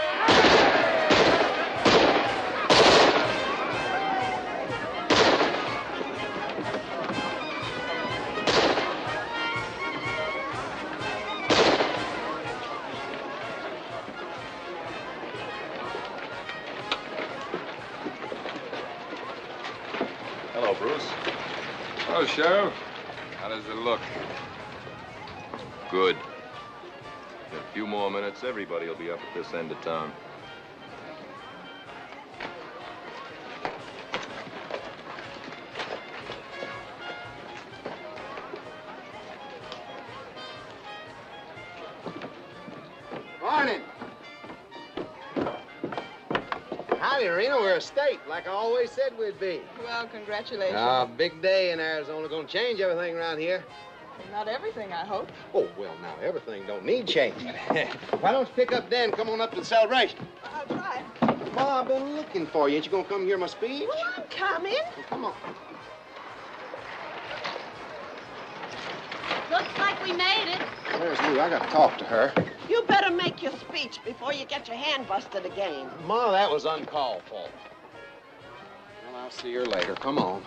Hello, Bruce. Hello, Sheriff. How does it look? Good. In a few more minutes, everybody will be up at this end of town. we're a state, like I always said we'd be. Well, congratulations. Big day in Arizona. Gonna change everything around here. Not everything, I hope. Oh, well, now, everything don't need changing. Why don't you pick up Dan and come on up to the celebration? I'll try. Ma, I've been looking for you. Ain't you gonna come hear my speech? Well, I'm coming. Well, come on. Looks like we made it. Where's Lou? I gotta talk to her. You better make your speech before you get your hand busted again. Ma, that was uncalled for. Well, I'll see her later. Come on.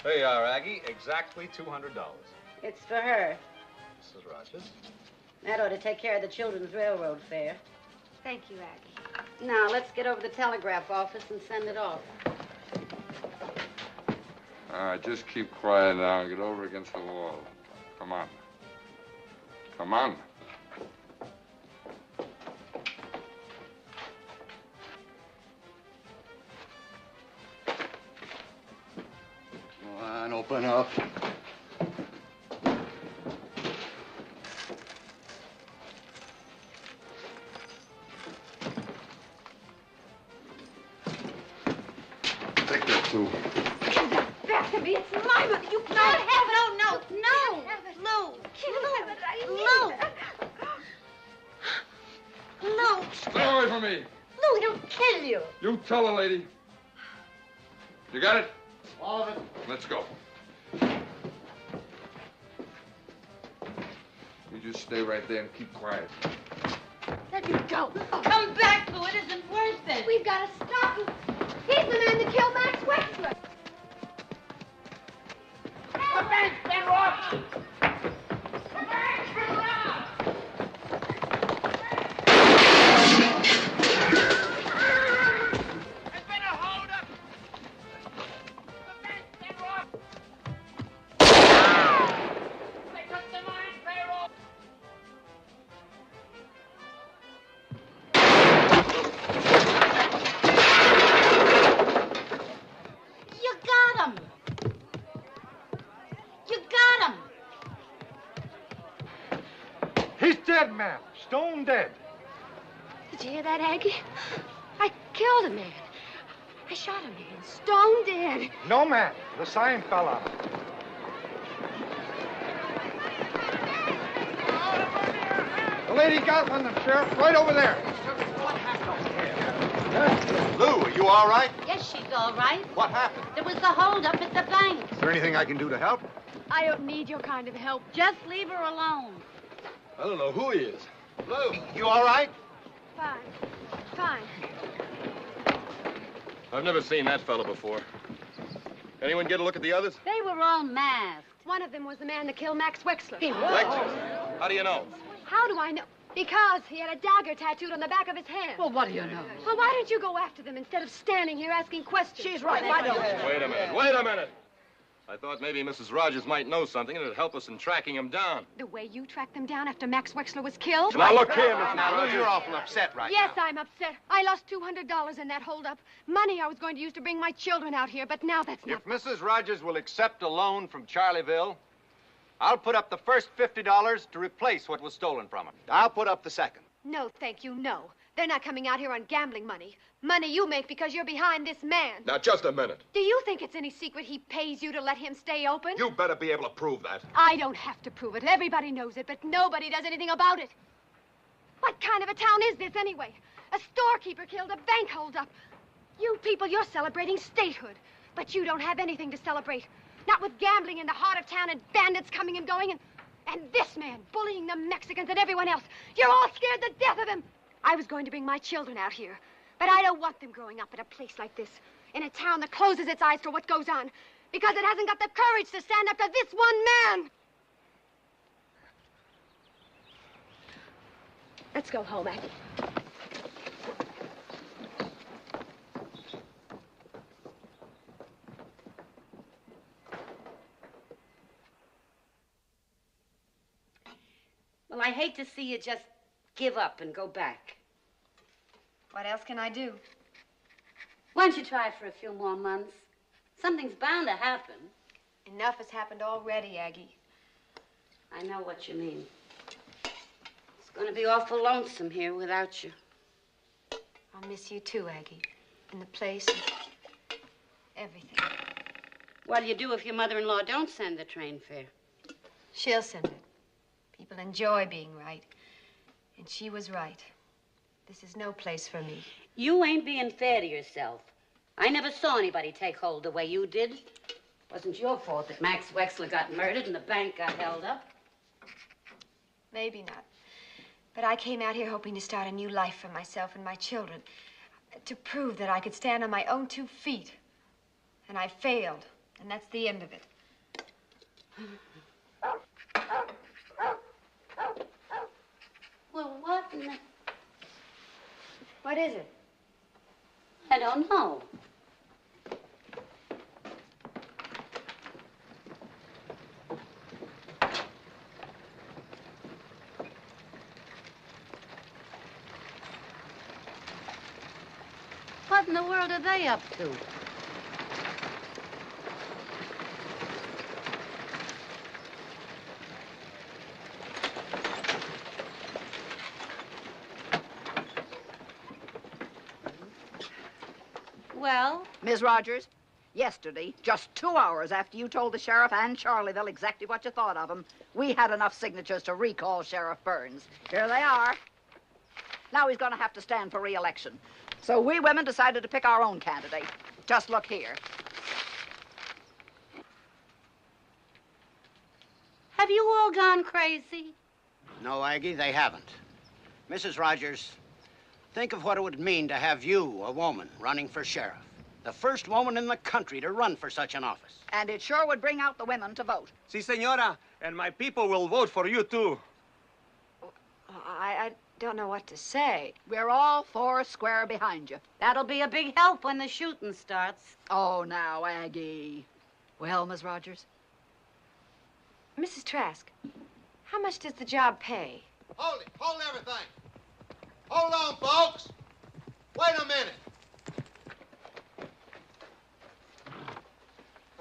There you are, Aggie. Exactly $200. It's for her. Mrs. Rogers. That ought to take care of the children's railroad fare. Thank you, Aggie. Now, let's get over to the telegraph office and send it off. All right, just keep quiet now and get over against the wall. Come on. Come on. Come on, open up. Take that, too. Back to me. It's my money. You can't have it. Oh, no. No. Lou. Lou. Stay away from me. Lou, he'll kill you. You tell her, lady. You got it? All of it. Let's go. You just stay right there and keep quiet. Let me go. Come back, Lou. It isn't worth it. We've got to stop him. He's the man that killed Max Wexler. The bank's been robbed! The bank's been robbed! There's been a holdup! The bank's been robbed! They took the mine payroll! You got him. You got him. He's dead, ma'am. Stone dead. Did you hear that, Aggie? I killed a man. I shot a man. Stone dead. No, ma'am. The sign fell on him. The lady got one, the sheriff, right over there. Lou, are you all right? Yes, she's all right. What happened? There was a holdup at the bank. Is there anything I can do to help? I don't need your kind of help. Just leave her alone. I don't know who he is. Lou, you all right? Fine. Fine. I've never seen that fellow before. Anyone get a look at the others? They were all masked. One of them was the man that killed Max Wexler. Wexler? How do you know? How do I know? Because he had a dagger tattooed on the back of his hand. Well, what do you know? Well, why don't you go after them instead of standing here asking questions? She's right. Why don't you? Wait a minute, wait a minute. I thought maybe Mrs. Rogers might know something and it'd help us in tracking him down. The way you tracked them down after Max Wexler was killed? Now, look here, Mrs. Now, Lou, Rogers. you're awful upset right Yes, now. I'm upset. I lost $200 in that holdup. Money I was going to use to bring my children out here, but now that's not... If Mrs. Rogers will accept a loan from Charlieville, I'll put up the first $50 to replace what was stolen from her. I'll put up the second. No, thank you, no. They're not coming out here on gambling money. Money you make because you're behind this man. Now, just a minute. Do you think it's any secret he pays you to let him stay open? You better be able to prove that. I don't have to prove it. Everybody knows it, but nobody does anything about it. What kind of a town is this, anyway? A storekeeper killed, a bank holdup. You people, you're celebrating statehood. But you don't have anything to celebrate. Not with gambling in the heart of town and bandits coming and going and this man bullying the Mexicans and everyone else. You're all scared to death of him. I was going to bring my children out here, but I don't want them growing up at a place like this, in a town that closes its eyes to what goes on, because it hasn't got the courage to stand up to this one man. Let's go home, Aggie. Well, I hate to see you just give up and go back. What else can I do? Why don't you try it for a few more months? Something's bound to happen. Enough has happened already, Aggie. I know what you mean. It's going to be awful lonesome here without you. I'll miss you too, Aggie. And the place and everything. What'll you do if your mother-in-law don't send the train fare? She'll send it. People enjoy being right. And she was right. This is no place for me. You ain't being fair to yourself. I never saw anybody take hold the way you did. It wasn't your fault that Max Wexler got murdered and the bank got held up. Maybe not. But I came out here hoping to start a new life for myself and my children. To prove that I could stand on my own 2 feet. And I failed. And that's the end of it. Well, what in the... What is it? I don't know. What in the world are they up to? Well? Ms. Rogers, yesterday, just 2 hours after you told the sheriff and Charlieville exactly what you thought of him, we had enough signatures to recall Sheriff Burns. Here they are. Now he's going to have to stand for re-election. So we women decided to pick our own candidate. Just look here. Have you all gone crazy? No, Aggie, they haven't. Mrs. Rogers, think of what it would mean to have you, a woman, running for sheriff. The first woman in the country to run for such an office. And it sure would bring out the women to vote. Si, senora. And my people will vote for you, too. I don't know what to say. We're all 4 square behind you. That'll be a big help when the shooting starts. Oh, now, Aggie. Well, Miss Rogers? Mrs. Trask, how much does the job pay? Hold it. Hold everything. Hold on, folks. Wait a minute.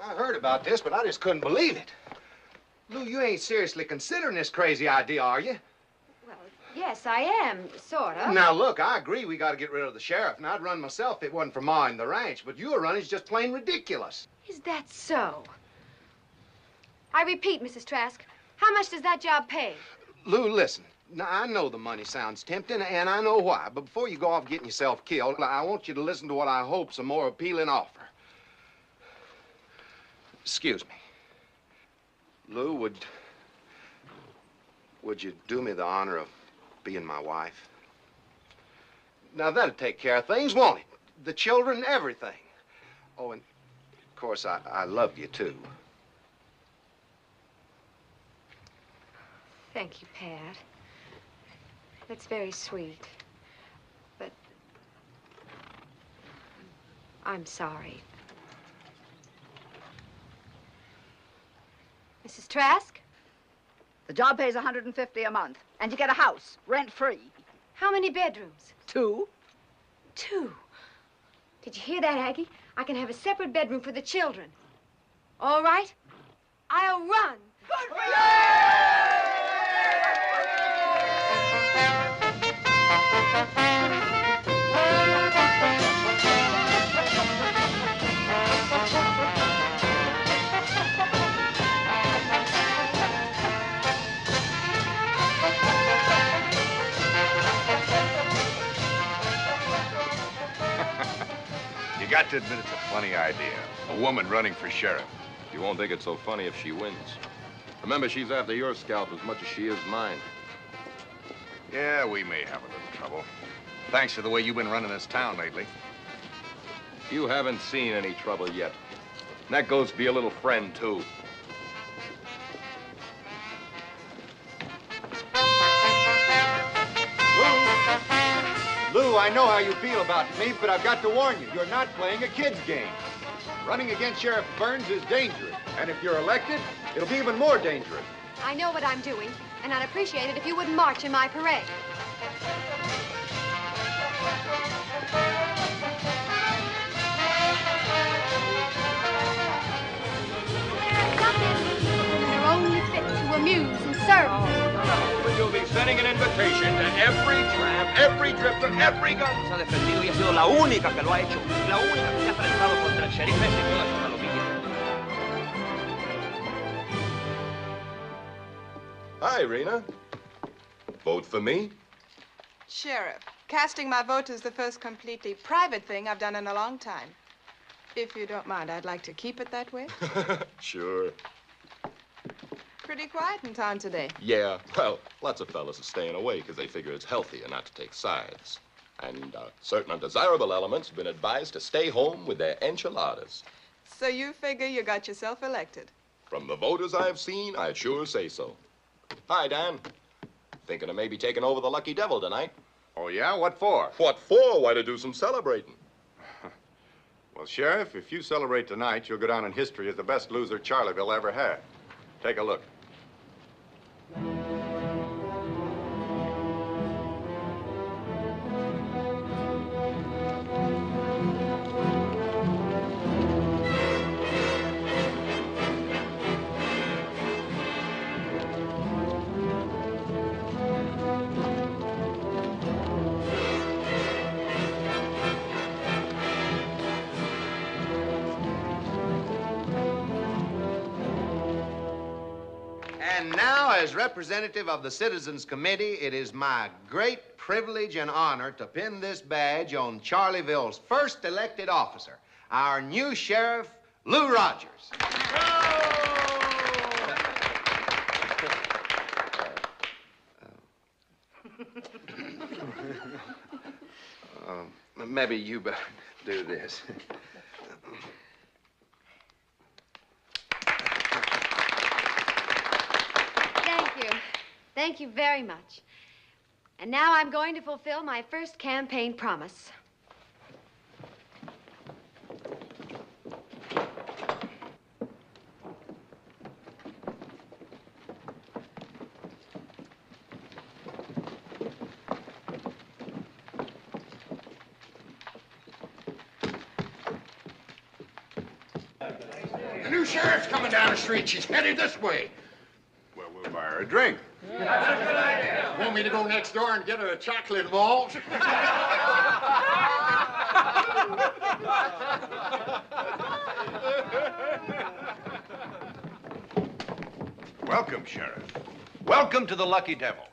I heard about this, but I just couldn't believe it. Lou, you ain't seriously considering this crazy idea, are you? Well, yes, I am, sort of. Now, look, I agree we got to get rid of the sheriff, and I'd run myself if it wasn't for Ma and the ranch, but your run is just plain ridiculous. Is that so? I repeat, Mrs. Trask, how much does that job pay? Lou, listen. Now, I know the money sounds tempting, and I know why, but before you go off getting yourself killed, I want you to listen to what I hope's a more appealing offer. Excuse me. Lou, would you do me the honor of being my wife? Now, that'd take care of things, won't it? The children, everything. Oh, and of course, I love you, too. Thank you, Pat. That's very sweet. But I'm sorry. Mrs. Trask? The job pays $150 a month, and you get a house, rent-free. How many bedrooms? 2. 2. Did you hear that, Aggie? I can have a separate bedroom for the children. All right? I'll run. Good for you! You got to admit it's a funny idea. A woman running for sheriff. You won't think it's so funny if she wins. Remember, she's after your scalp as much as she is mine. Yeah, we may have a little trouble. Thanks to the way you've been running this town lately. You haven't seen any trouble yet. And that goes for your little friend, too. Lou, I know how you feel about me, but I've got to warn you, you're not playing a kid's game. Running against Sheriff Burns is dangerous. And if you're elected, it'll be even more dangerous. I know what I'm doing, and I'd appreciate it if you wouldn't march in my parade. Some men and women are only fit to amuse and serve. You'll be sending an invitation to every tramp, every drifter, every gun. Se ha defendido y ha sido la única que lo ha hecho. La única que se ha presentado contra el sheriff ese y toda su palomilla. Hi, Rena. Vote for me? Sheriff, casting my vote is the first completely private thing I've done in a long time. If you don't mind, I'd like to keep it that way. Sure. Pretty quiet in town today. Yeah, well, lots of fellas are staying away because they figure it's healthier not to take sides. And certain undesirable elements have been advised to stay home with their enchiladas. So you figure you got yourself elected? From the voters I've seen, I'd sure say so. Hi, Dan. Thinking of maybe taking over the Lucky Devil tonight. Oh, yeah? What for? What for? Why, to do some celebrating. Well, Sheriff, if you celebrate tonight, you'll go down in history as the best loser Charlieville ever had. Take a look. And now, as representative of the Citizens Committee, it is my great privilege and honor to pin this badge on Charlieville's first elected officer, our new sheriff, Lou Rogers. Maybe you better do this. Thank you very much. And now I'm going to fulfill my first campaign promise. The new sheriff's coming down the street. She's headed this way. Well, we'll buy her a drink. Want me to go next door and get her a chocolate malt? Welcome, Sheriff. Welcome to the Lucky Devil.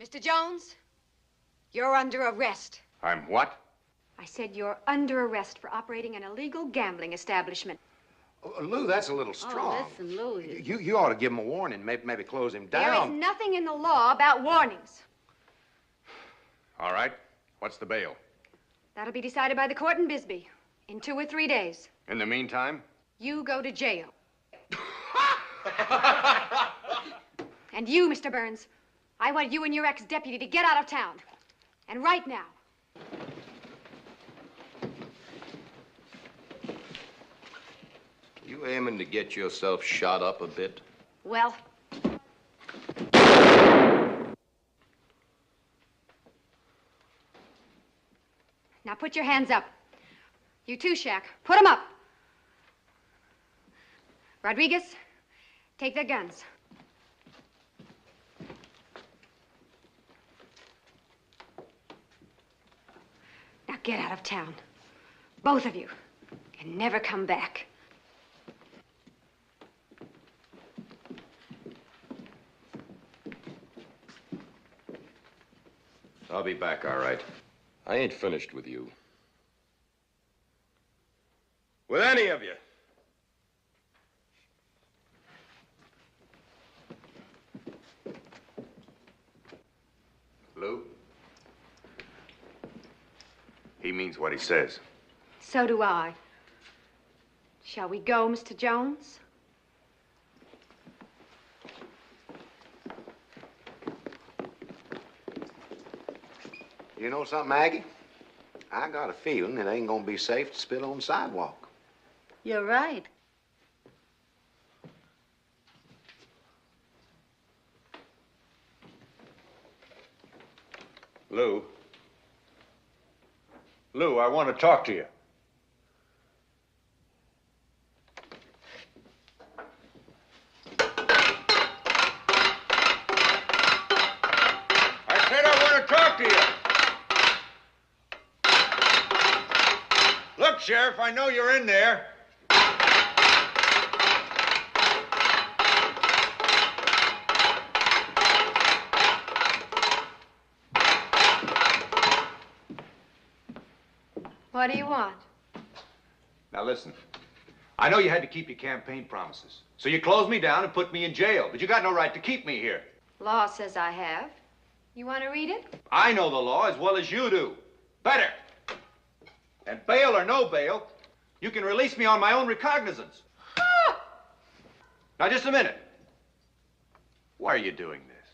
Mr. Jones, you're under arrest. I'm what? I said you're under arrest for operating an illegal gambling establishment. Oh, Lou, that's a little strong. Oh, listen, Lou. You ought to give him a warning, maybe close him There is down. nothing in the law about warnings. All right. What's the bail? That'll be decided by the court in Bisbee in 2 or 3 days. In the meantime? You go to jail. And you, Mr. Burns, I want you and your ex-deputy to get out of town. And right now. You aiming to get yourself shot up a bit? Well. Now put your hands up. You too, Shaq. Put them up. Rodriguez, take their guns. Now get out of town. Both of you. And never come back. I'll be back, all right. I ain't finished with you. With any of you. Lou? He means what he says. So do I. Shall we go, Mr. Jones? You know something, Maggie? I got a feeling it ain't gonna be safe to spit on the sidewalk. You're right. Lou. Lou, I want to talk to you. I said I want to talk to you. Look, Sheriff, I know you're in there. What do you want? Now listen, I know you had to keep your campaign promises. So you closed me down and put me in jail, but you got no right to keep me here. Law says I have. You want to read it? I know the law as well as you do. Better. And bail or no bail, you can release me on my own recognizance. Now just a minute. Why are you doing this?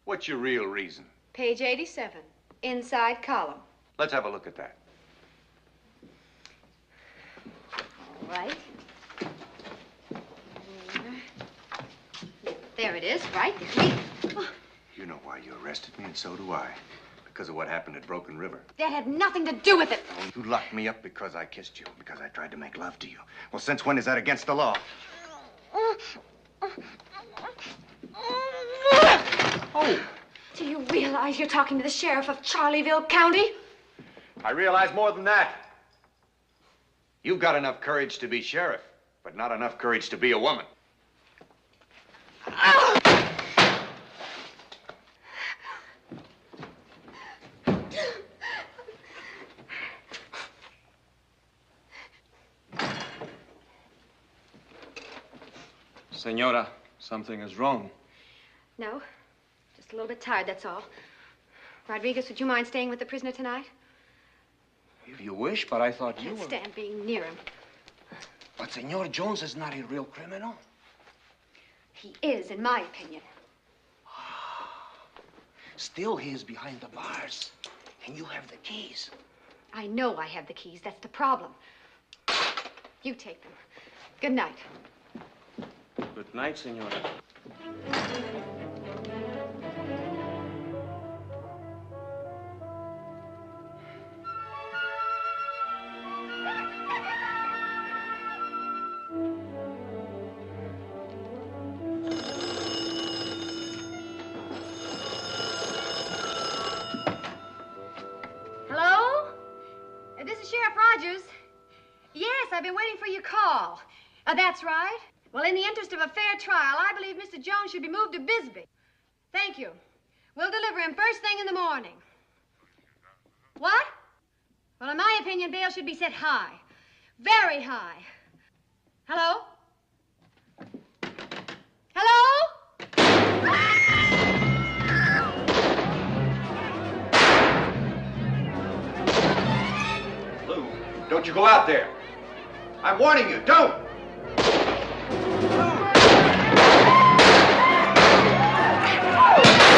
What's your real reason? Page 87, inside column. Let's have a look at that. All right. There it is, right there. You know why you arrested me, and so do I. Because of what happened at Broken River. That had nothing to do with it. Oh, you locked me up because I kissed you, because I tried to make love to you. Well, since when is that against the law? Oh. Do you realize you're talking to the sheriff of Charleville County? I realize more than that. You've got enough courage to be sheriff, but not enough courage to be a woman. Senora, something is wrong. No, just a little bit tired, that's all. Rodriguez, would you mind staying with the prisoner tonight? If you wish, but I thought you Can't were... stand being near him. But Senor Jones is not a real criminal. He is, in my opinion. Still, he is behind the bars, and you have the keys. I know I have the keys. That's the problem. You take them. Good night. Good night, Senora. Hello? This is Sheriff Rogers. Yes, I've been waiting for your call. That's right. Well, in the interest of a fair trial, I believe Mr. Jones should be moved to Bisbee. Thank you. We'll deliver him first thing in the morning. What? Well, in my opinion, bail should be set high. Very high. Hello? Hello? Lou, don't you go out there. I'm warning you, don't!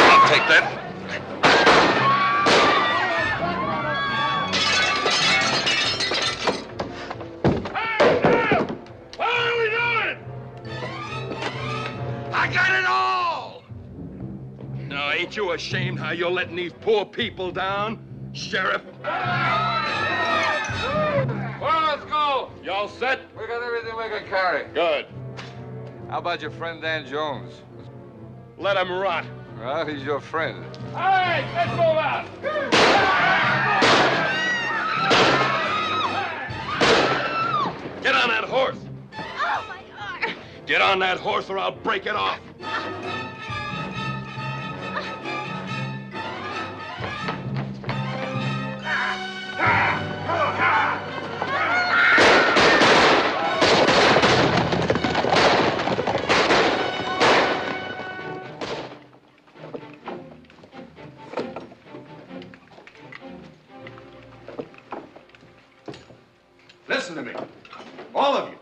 I'll take that. What are we doing? I got it all! Now, ain't you ashamed how you're letting these poor people down, Sheriff? Well, let's go. Y'all set? We got everything we can carry. Good. How about your friend Dan Jones? Let him rot. Well, he's your friend. All right, let's move out. Get on that horse. Oh, my arm. Get on that horse or I'll break it off. Listen to me. All of you.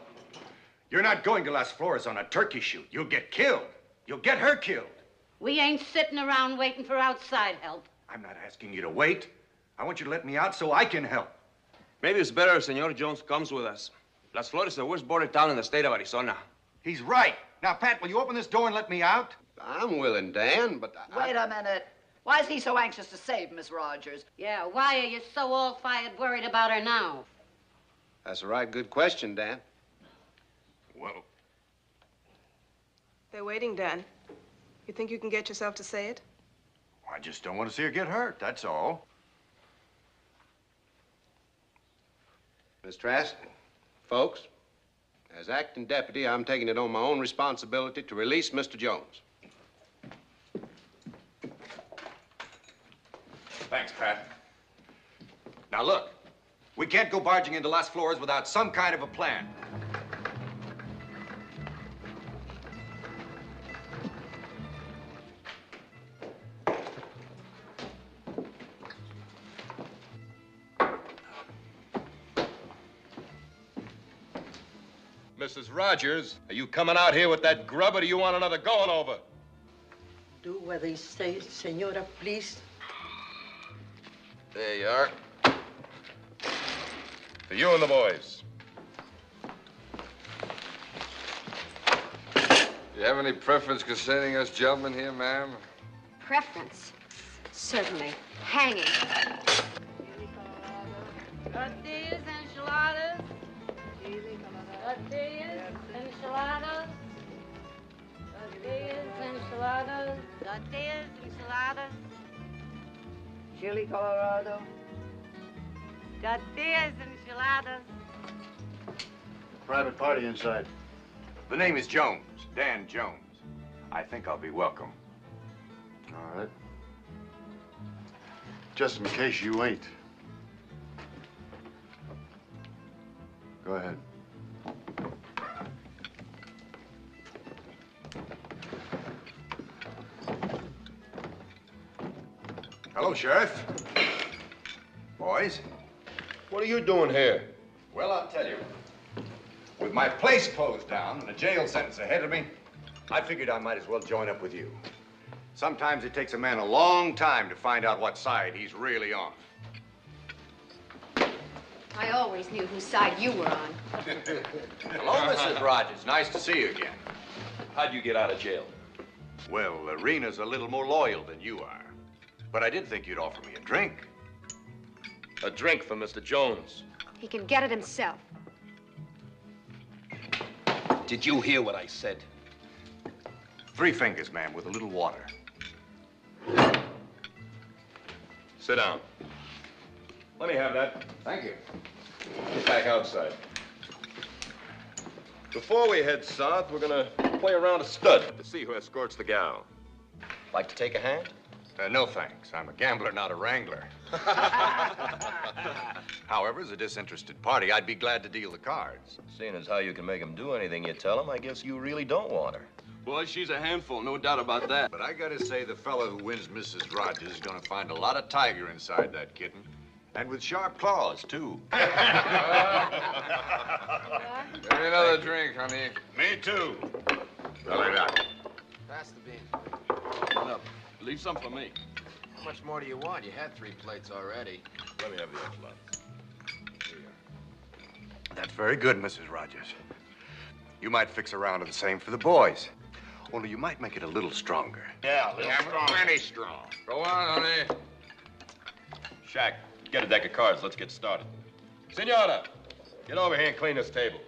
You're not going to Las Flores on a turkey shoot. You'll get killed. You'll get her killed. We ain't sitting around waiting for outside help. I'm not asking you to wait. I want you to let me out so I can help. Maybe it's better if Senor Jones comes with us. Las Flores is the worst border town in the state of Arizona. He's right. Now, Pat, will you open this door and let me out? I'm willing, Dan, but Wait a minute. Why is he so anxious to save Miss Rogers? Yeah, why are you so all-fired worried about her now? That's a right good question, Dan. Well, They're waiting, Dan. You think you can get yourself to say it? I just don't want to see her get hurt, that's all. Miss Trask, folks, as acting deputy, I'm taking it on my own responsibility to release Mr. Jones. Thanks, Pat. Now, look, we can't go barging into Las Flores without some kind of a plan. Mrs. Rogers, are you coming out here with that grub, or do you want another going over? Do what they say, senora, please. There you are. For you and the boys. You have any preference concerning us gentlemen here, ma'am? Preference? Certainly. Hanging. Tortillas, enchiladas. Tortillas, enchiladas. Tortillas, enchiladas. Tortillas, enchiladas. Chili Colorado. Tortillas, enchiladas. Private party inside. The name is Jones, Dan Jones. I think I'll be welcome. All right. Just in case you ain't. Go ahead. Hello, Sheriff. Boys. What are you doing here? Well, I'll tell you. With my place closed down and a jail sentence ahead of me, I figured I might as well join up with you. Sometimes it takes a man a long time to find out what side he's really on. I always knew whose side you were on. Hello, Mrs. Rogers. Nice to see you again. How'd you get out of jail? Well, Rena's a little more loyal than you are. But I did think you'd offer me a drink. A drink for Mr. Jones. He can get it himself. Did you hear what I said? 3 fingers, ma'am, with a little water. Sit down. Let me have that. Thank you. Get back outside. Before we head south, we're gonna play around a stud to see who escorts the gal. Like to take a hand? No, thanks. I'm a gambler, not a wrangler. However, as a disinterested party, I'd be glad to deal the cards. Seeing as how you can make him do anything you tell him, I guess you really don't want her. Boy, she's a handful, no doubt about that. But I gotta say, the fellow who wins Mrs. Rogers is gonna find a lot of tiger inside that kitten. And with sharp claws, too. Give me another drink, honey. Me, too. Pass the bean. Shut up. Leave some for me. How much more do you want? You had 3 plates already. Let me have the enchiladas. That's very good, Mrs. Rogers. You might fix around to the same for the boys. Only you might make it a little stronger. Yeah, a little strong. Plenty strong. Go on, honey. Shaq, get a deck of cards. Let's get started. Senora, get over here and clean this table.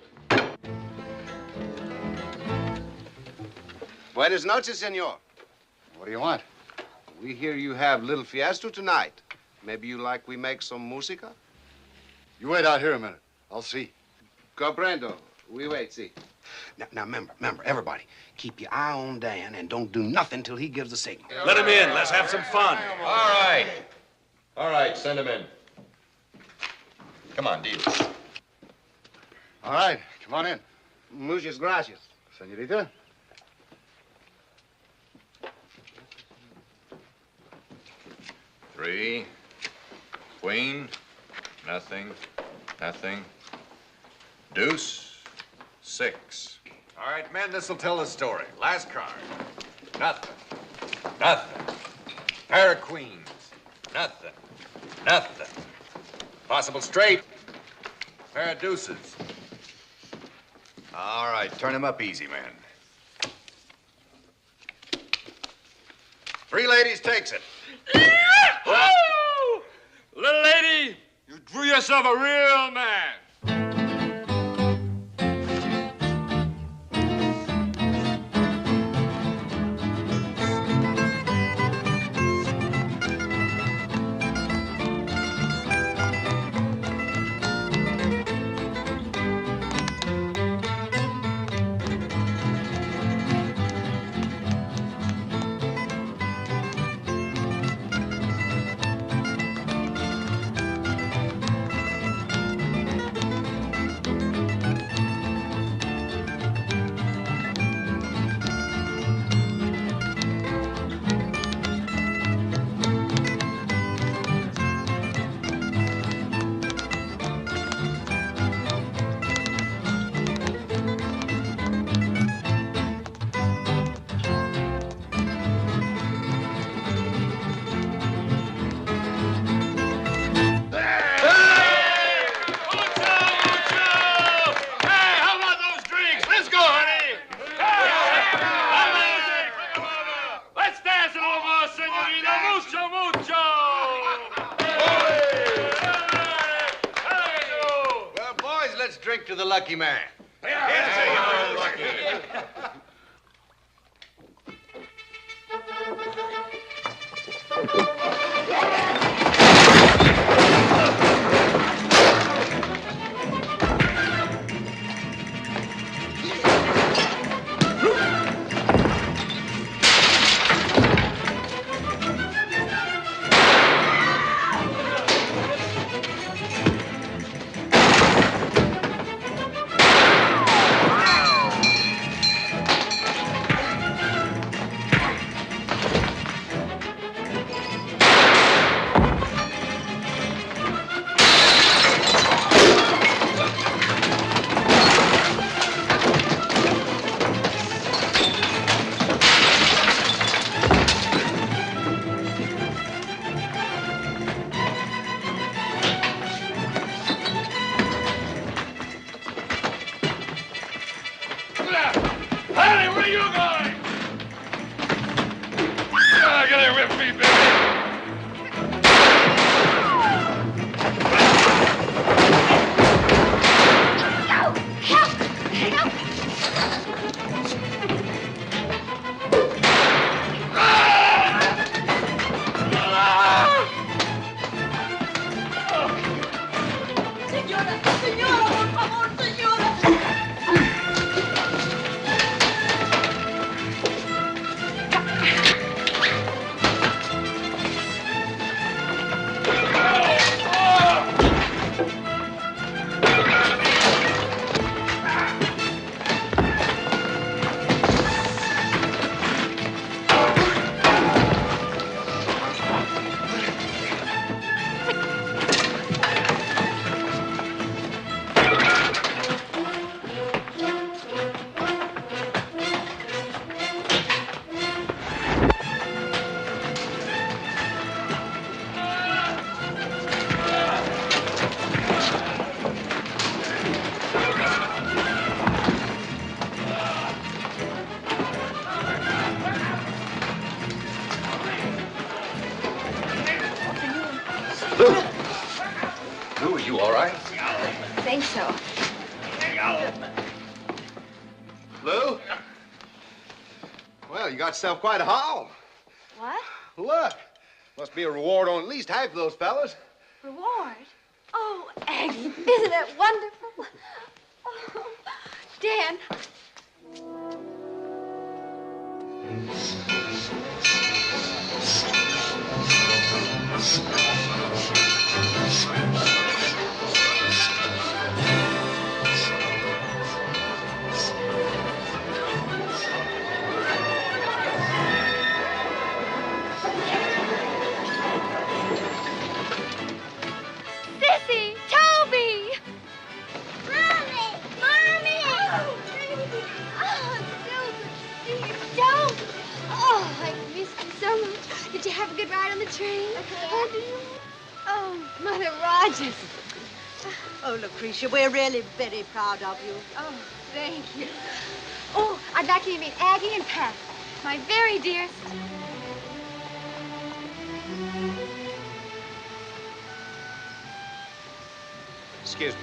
Buenas noches, senor. What do you want? We hear you have little fiesta tonight. Maybe you like we make some música? You wait out here a minute. I'll see. Comprendo. We wait, see. Now remember, everybody, keep your eye on Dan and don't do nothing till he gives the signal. Let him in. Let's have some fun. All right. All right, send him in. Come on, deal. All right, come on in. Muchas gracias. Senorita. Three. Queen. Nothing. Nothing. Deuce. 6. All right, men, this'll tell the story. Last card. Nothing. Nothing. Pair of queens. Nothing. Nothing. Possible straight. Pair of deuces. All right, turn him up easy, man. 3 ladies takes it. Woo! Little lady, you drew yourself a real man. To the lucky man. Lou, are you all right? I think so. Lou? Well, you got yourself quite a haul. What? Look. Must be a reward on at least half of those fellas. Reward? Oh, Eggs, isn't it wonderful? Oh, Dan. Sissy! Toby! Mommy! Mommy! Oh, Don't! Oh, I missed you so much. Did you have a good ride on the train? Oh, did you? Oh, Mother Rogers. Oh, Lucretia, we're really very proud of you. Oh, thank you. Oh, I'd like you to meet Aggie and Pat, my very dearest. Excuse me.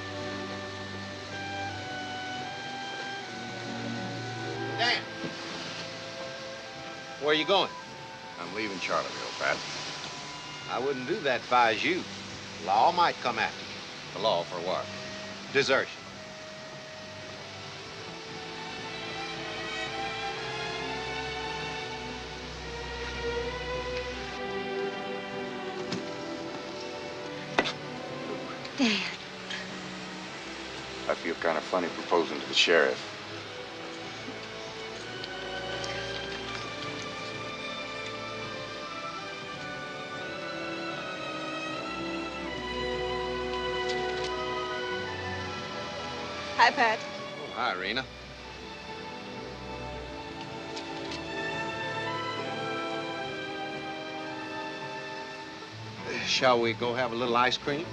Dan. Where are you going? I'm leaving Charleville, Pat. I wouldn't do that if I was you. Law might come after you. The law for what? Desertion. Dad. I feel kind of funny proposing to the sheriff. Hi, Pat. Oh, hi, Rena. Shall we go have a little ice cream?